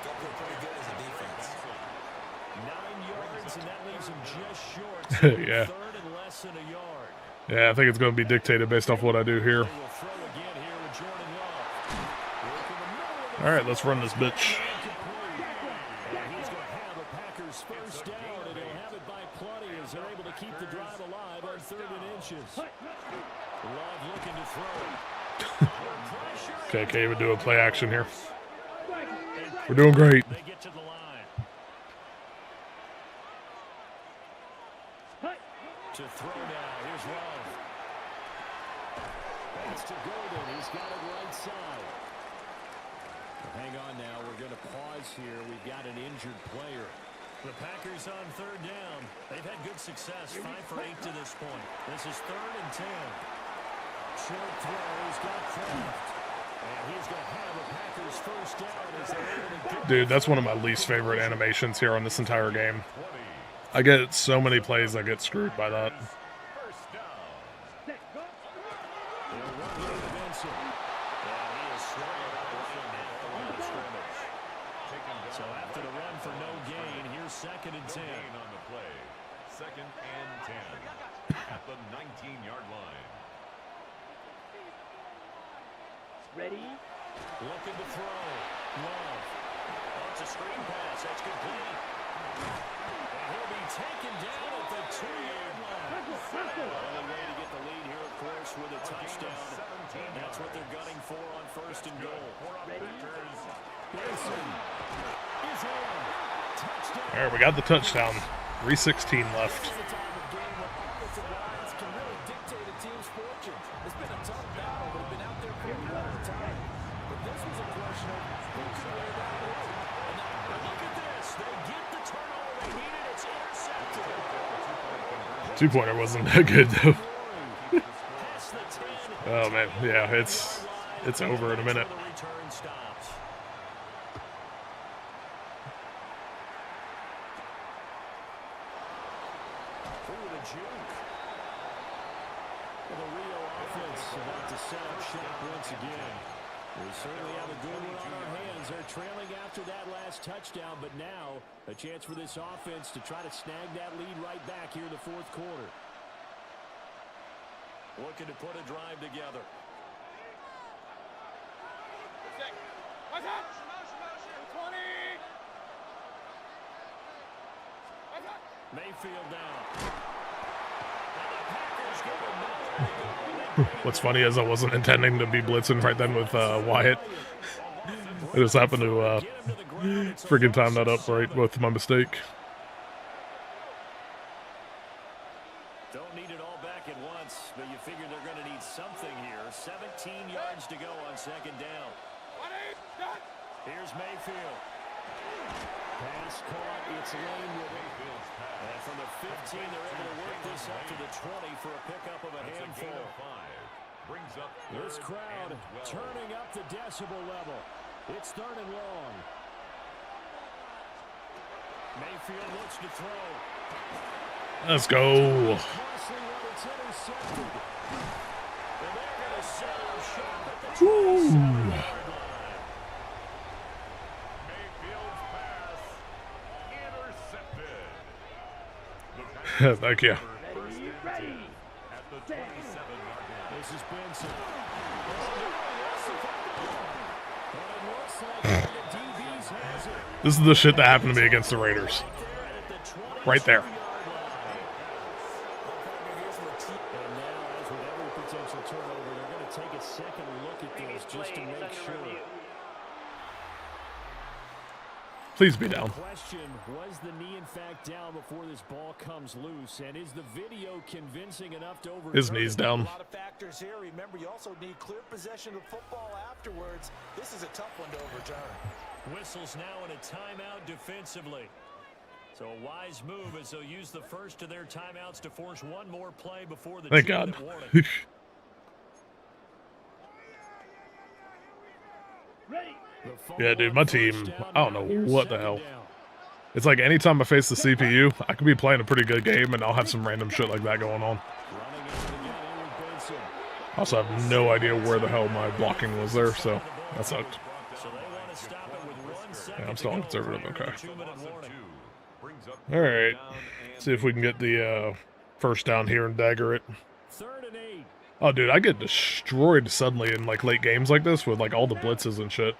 Got to feel pretty good as a defense. 9 yards, and that leaves him just short. Yeah. 3rd and less than a yard. Yeah, I think it's going to be dictated based off what I do here. They will throw again here with Jordan Love. All right, let's run this bitch. And he's going to have a Packers first down, and he'll have it by plenty as they're able to keep the drive alive on 3rd and inches. Love looking to throw. Okay, can't even do a play action here. We're doing great. They get to the line. To throw now. Here's Love. That's to Golden. He's got it right side. Hang on now. We're going to pause here. We've got an injured player. The Packers on 3rd down. They've had good success. 5 for 8 to this point. This is 3rd and 10. Short throw. He's got Kraft. And he's going to have a Packers first down as they're able to get. Dude, that's one of my least favorite animations here on this entire game. I get so many plays I get screwed by that. So after the run for no gain, here's 2nd and 10 on the play. 2nd and 10 at the 19-yard line. Ready? Looking to throw. Love. Oh, it's a screen pass. That's complete. And he'll be taken down at the 2-yard line. Only way to get the lead here, of course, with a touchdown. That's what they're gunning for on 1st and goal. Pearson is in. Touchdown. All right, we got the touchdown. 3:16 left. This is the type of game where offensive lines can really dictate a team's fortunes. It's been a tough battle. They've been out there for a long time. But this was a question of who could wear that away. And now Look at this. They get the turnover they needed. It's intercepted. 2-pointer wasn't that good though. Past the 10. Oh man, yeah, it's over in a minute. The return stops. Ooh, the juke. The Rio offense about to set up shop once again. We certainly have a good one on our hands. They're trailing after that last touchdown, but now a chance for this offense to try to snag that lead right back here in the fourth quarter. Looking to put a drive together. Mayfield down. What's funny is I wasn't intending to be blitzing right then with Wyatt. I just happened to freaking time that up right with my mistake. Don't need it all back at once, but you figure they're going to need something here. 17 yards to go on 2nd down. Here's Mayfield. Pass caught. It's Lane with it. And from the 15, they're able to work this up to the 20 for a pickup of a handful. Brings up This crowd turning up the decibel level. It's 3rd and long. Mayfield looks to throw. Let's go. Costly when it's intercepted. And they're going to set up shop at the 27-yard line. Mayfield's pass intercepted. Thank you. Ready? At the 27-yard line. This is Benson. And it looks like the DBs has it. This is the shit that happened to me against the Raiders. Right there. And now, as with every potential turnover, they're going to take a second look at this just to make sure. Please be down. Question, was the knee in fact down before this ball comes loose? And is the video convincing enough to overturn His knee's down. A lot of factors here. Remember, you also need clear possession of football afterwards. This is a tough one to overturn. Whistles now in a timeout defensively. So a wise move as they'll use the first of their timeouts to force one more play before the Thank God. warning. Yeah, dude, my team, I don't know what the hell. It's like anytime I face the CPU, I could be playing a pretty good game and I'll have some random shit like that going on. I also have no idea where the hell my blocking was there, so that sucked. Yeah, I'm still on conservative, okay. Alright, see if we can get the first down here and dagger it. Oh, dude, I get destroyed suddenly in like late games like this with like all the blitzes and shit.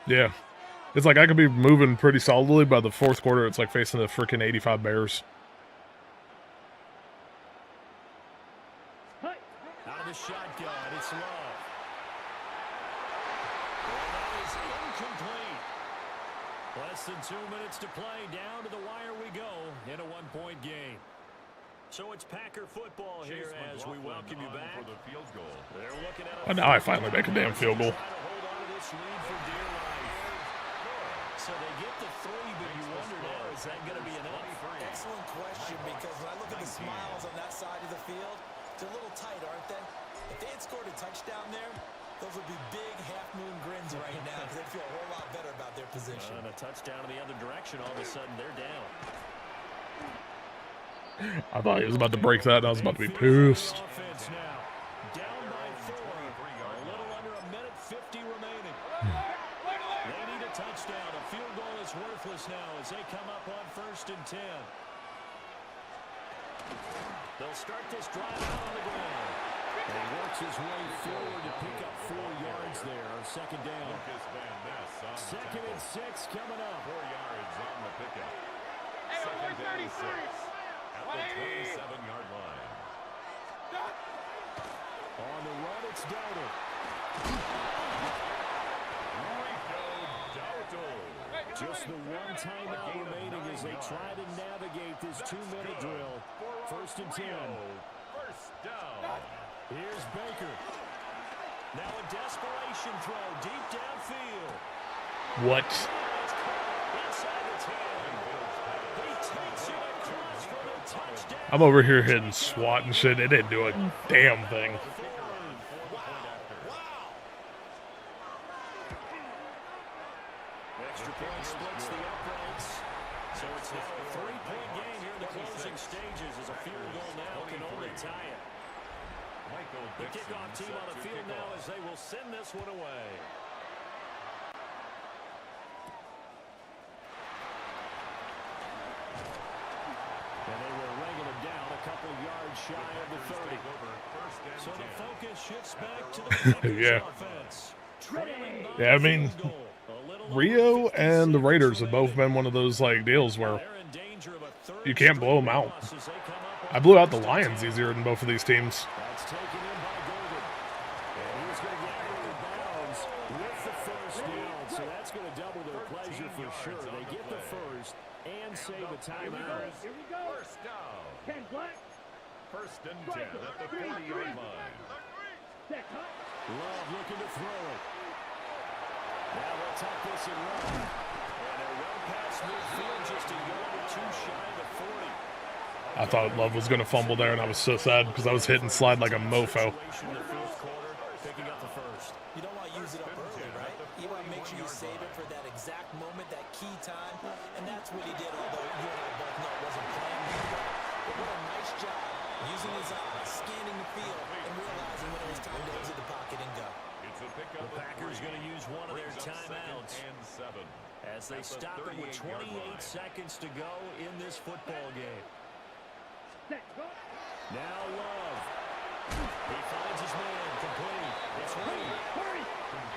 Yeah. It's like I could be moving pretty solidly by the fourth quarter. It's like facing the freaking 85 Bears. Out of the shotgun, it's Love. That is incomplete. Less than 2 minutes to play. Down to the wire we go in a 1-point game. So it's Packer football here as we welcome you back. They're looking at Oh, now I finally make a damn field goal. So they get the 3, but you wonder now, is that going to be enough? Excellent question, because when I look at the smiles on that side of the field, they're a little tight, aren't they? If they had scored a touchdown there, those would be big half-moon grins right now because they'd feel a whole lot better about their position. And a touchdown in the other direction, all of a sudden they're down. I thought he was about to break that and I was about to be pissed. Down by 4. A little under a minute 50 remaining. They need a touchdown. A field goal is worthless now as they come up on 1st and 10. They'll start this drive out on the ground. And he works his way forward to pick up 4 yards there on 2nd down. 2nd and 6 coming up. 4 yards on the pickup. 2nd and 6 at the 27-yard line. On the run, it's Dowdle. Just the 1 timeout remaining as they try to navigate this 2-minute drill. 1st and 10. First down. Here's Baker. Now a desperation throw deep downfield. What? Inside the 10. He takes it across for the touchdown. I'm over here hitting SWAT and shit. It didn't do a damn thing. Extra point splits the uprights. So it's now a 3-point game here in the closing stages as a field goal now can only tie it. The kickoff team on the field now as they will send this one away. And they will wrangle it down a couple yards shy of the 30. So the focus shifts back to the Packers Yeah. offense. Yeah, I mean, Rio and the Raiders have both been one of those like deals where you can't blow them out. I blew out the Lions easier than both of these teams. That's taken in by Golden. And he's going to get out of bounds with the first down. So that's going to double their pleasure for sure. They get the first and save a timeout. Here we go. First down. 10 black. 1st and 10 at the 40-yard line. Set cut. Love looking to throw it. Now they'll tuck this and run. And they're well past midfield, just a yard or 2 shy of the 40. I thought Love was going to fumble there, and I was so sad because I was hitting slide like a mofo. Situation in the 4th quarter, picking up the first. You don't want to use it up early, right? You want to make sure you save it for that exact moment, that key time. And that's what he did, although you and I both know it wasn't planned that way. But what a nice job using his eyes, scanning the field, and realizing when it was time to exit the pocket and go. The Packers going to use one of their timeouts as they stop it with 28 seconds to go in this football game. Set cut. Now Love. He finds his man complete. It's Reed. Hurry.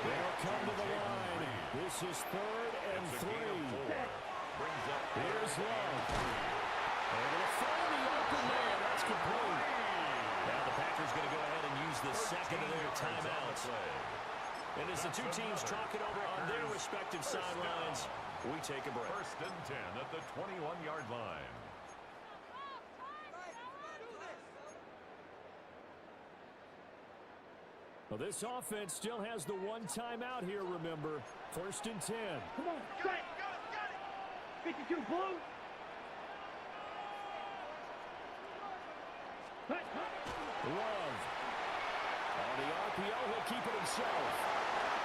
They'll come to the line. This is 3rd and 3. Here's Love. They're going to find the open man. That's complete. Now the Packers going to go ahead and use the second of their timeouts. And as the two teams talk it over on their respective sidelines, we take a break. 1st and 10 at the 21-yard line. Well, this offense still has the one timeout here, remember. 1st and 10. Come on, set. 52 blue. Hut, hut. Love. On the RPO, he'll keep it himself.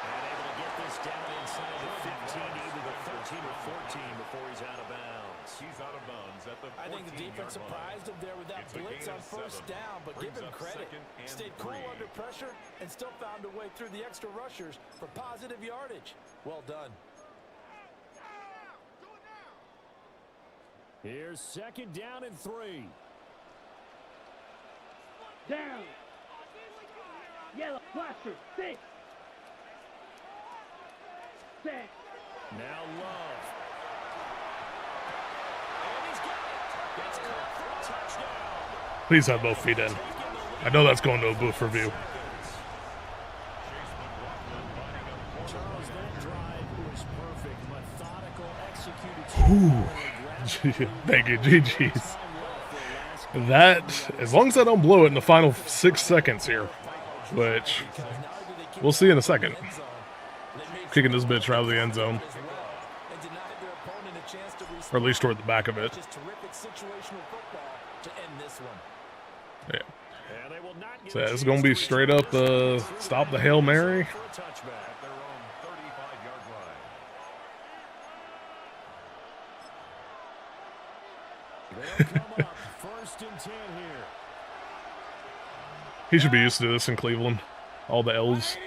And able to get this down inside the 15, either the 13 or 14 before he's out of bounds. He's out of bounds at the 14-yard line. I think the defense surprised him there with that It's a blitz gain on of 1st 7. down, but give Brings him up credit. 2nd and Stayed cool 3. under pressure and still found a way through the extra rushers for positive yardage. Well done. Here's 2nd down and 3. Down. Yellow, flasher, 6. Set. Now Love. And he's got it. That's caught for a touchdown. Please have both feet in. I know that's going to a booth review. Charles, that drive was perfect. Methodical, executed. Thank you, GG's. That, as long as I don't blow it in the final 6 seconds here, which we'll see in a second. Kicking this bitch out of the end zone. Or at least toward the back of it. Yeah. So yeah, it's going to be straight up stop the Hail Mary. At their own 35-yard line. They'll come up 1st and 10 here. He should be used to this in Cleveland. All the L's.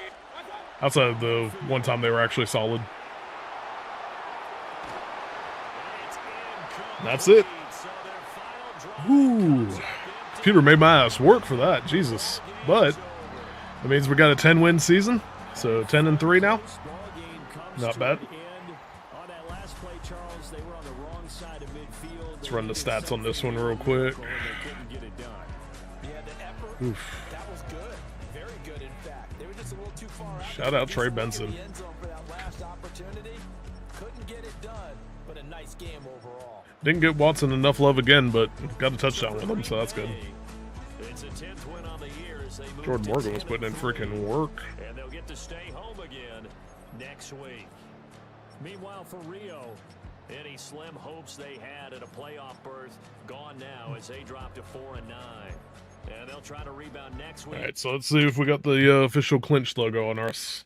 Outside of the one time they were actually solid. That's it. Ooh. Computer made my ass work for that. Jesus. But that means we got a 10-win season. So 10-3 now. Not bad. Let's run the stats on this one real quick. Oof. Shout out Trey Benson. Didn't get Watson enough love again, but got a touchdown with him, so that's good. Jordan Morgan was putting in freaking work. And they'll get to stay home again next week. Meanwhile, for Rio, any slim hopes they had at a playoff berth gone now as they drop to 4-9. And they'll try to rebound next week. All right, so let's see if we got the official clinch logo on us.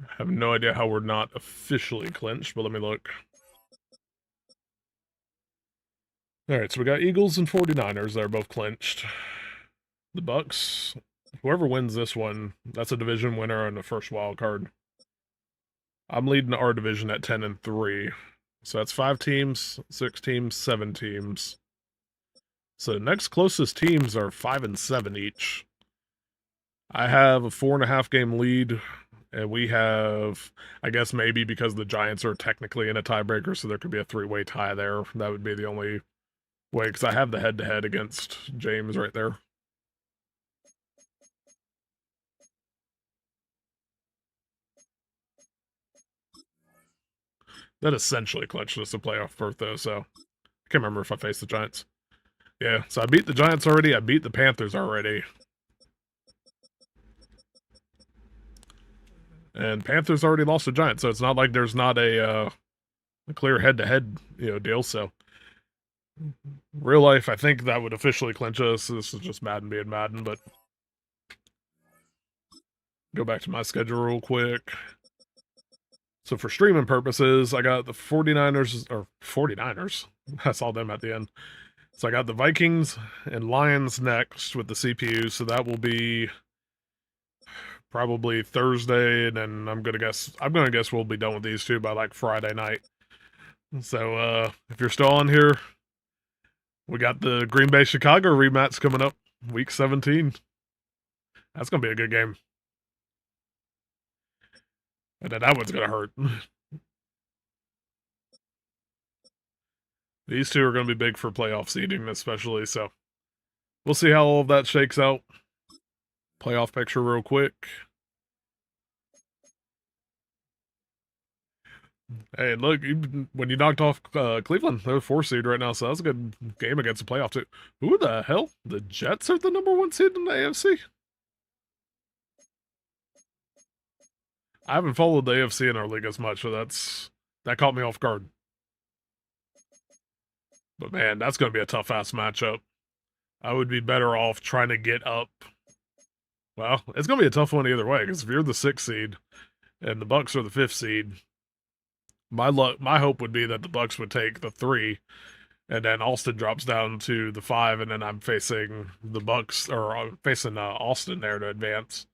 I have no idea how we're not officially clinched, but let me look. All right, so we got Eagles and 49ers. They're both clinched. The Bucks, whoever wins this one, that's a division winner and the first wild card. I'm leading our division at 10-3. So that's 5 teams, 6 teams, 7 teams. So the next closest teams are 5-7 each. I have a 4.5 game lead, and we have, I guess maybe because the Giants are technically in a tiebreaker, so there could be a 3-way tie there. That would be the only way, because I have the head-to-head against James right there. That essentially clinched us a playoff berth, though, so I can't remember if I faced the Giants. Yeah, so I beat the Giants already, I beat the Panthers already. And Panthers already lost to Giants, so it's not like there's not a clear head-to-head deal, so... Real life, I think that would officially clinch us. This is just Madden being Madden, but... Go back to my schedule real quick. So for streaming purposes, I got the 49ers. I saw them at the end. So I got the Vikings and Lions next with the CPU, so that will be probably Thursday, and then I'm gonna guess we'll be done with these two by like Friday night. So if you're still on here, we got the Green Bay Chicago rematch coming up. Week 17. That's going to be a good game. And then that one's going to hurt. These two are going to be big for playoff seeding, especially. So we'll see how all of that shakes out. Playoff picture real quick. Hey, look, when you knocked off Cleveland, they're 4 seed right now, so that's a good game against the playoff too. Who the hell? The Jets are the number 1 seed in the AFC? I haven't followed the AFC in our league as much, so that caught me off guard. But man, that's going to be a tough-ass matchup. I would be better off trying to get up. Well, it's going to be a tough one either way, because if you're the 6th seed and the Bucks are the 5th seed, my hope would be that the Bucks would take the 3, and then Austin drops down to the 5, and then I'm facing the Bucks, or I'm facing Austin there to advance.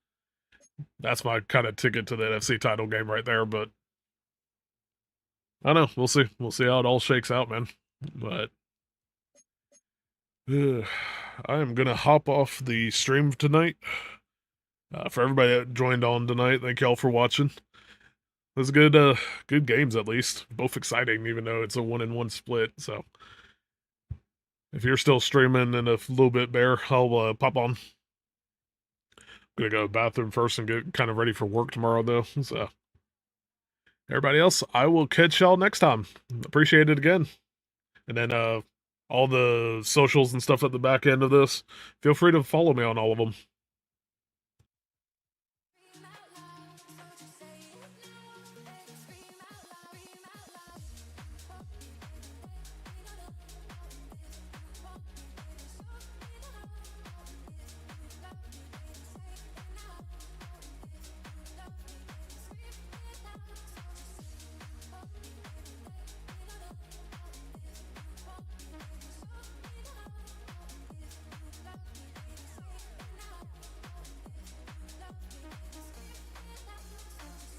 That's my kind of ticket to the NFC title game right there, but I don't know. We'll see. We'll see how it all shakes out, man. But I am going to hop off the stream tonight. For everybody that joined on tonight, thank y'all for watching. It was good games at least. Both exciting, even though it's a 1-1 split. So if you're still streaming in a little bit, Bear, I'll pop on. I'm gonna go to the bathroom first and get kind of ready for work tomorrow, though. So everybody else, I will catch y'all next time. Appreciate it again. And then all the socials and stuff at the back end of this, feel free to follow me on all of them.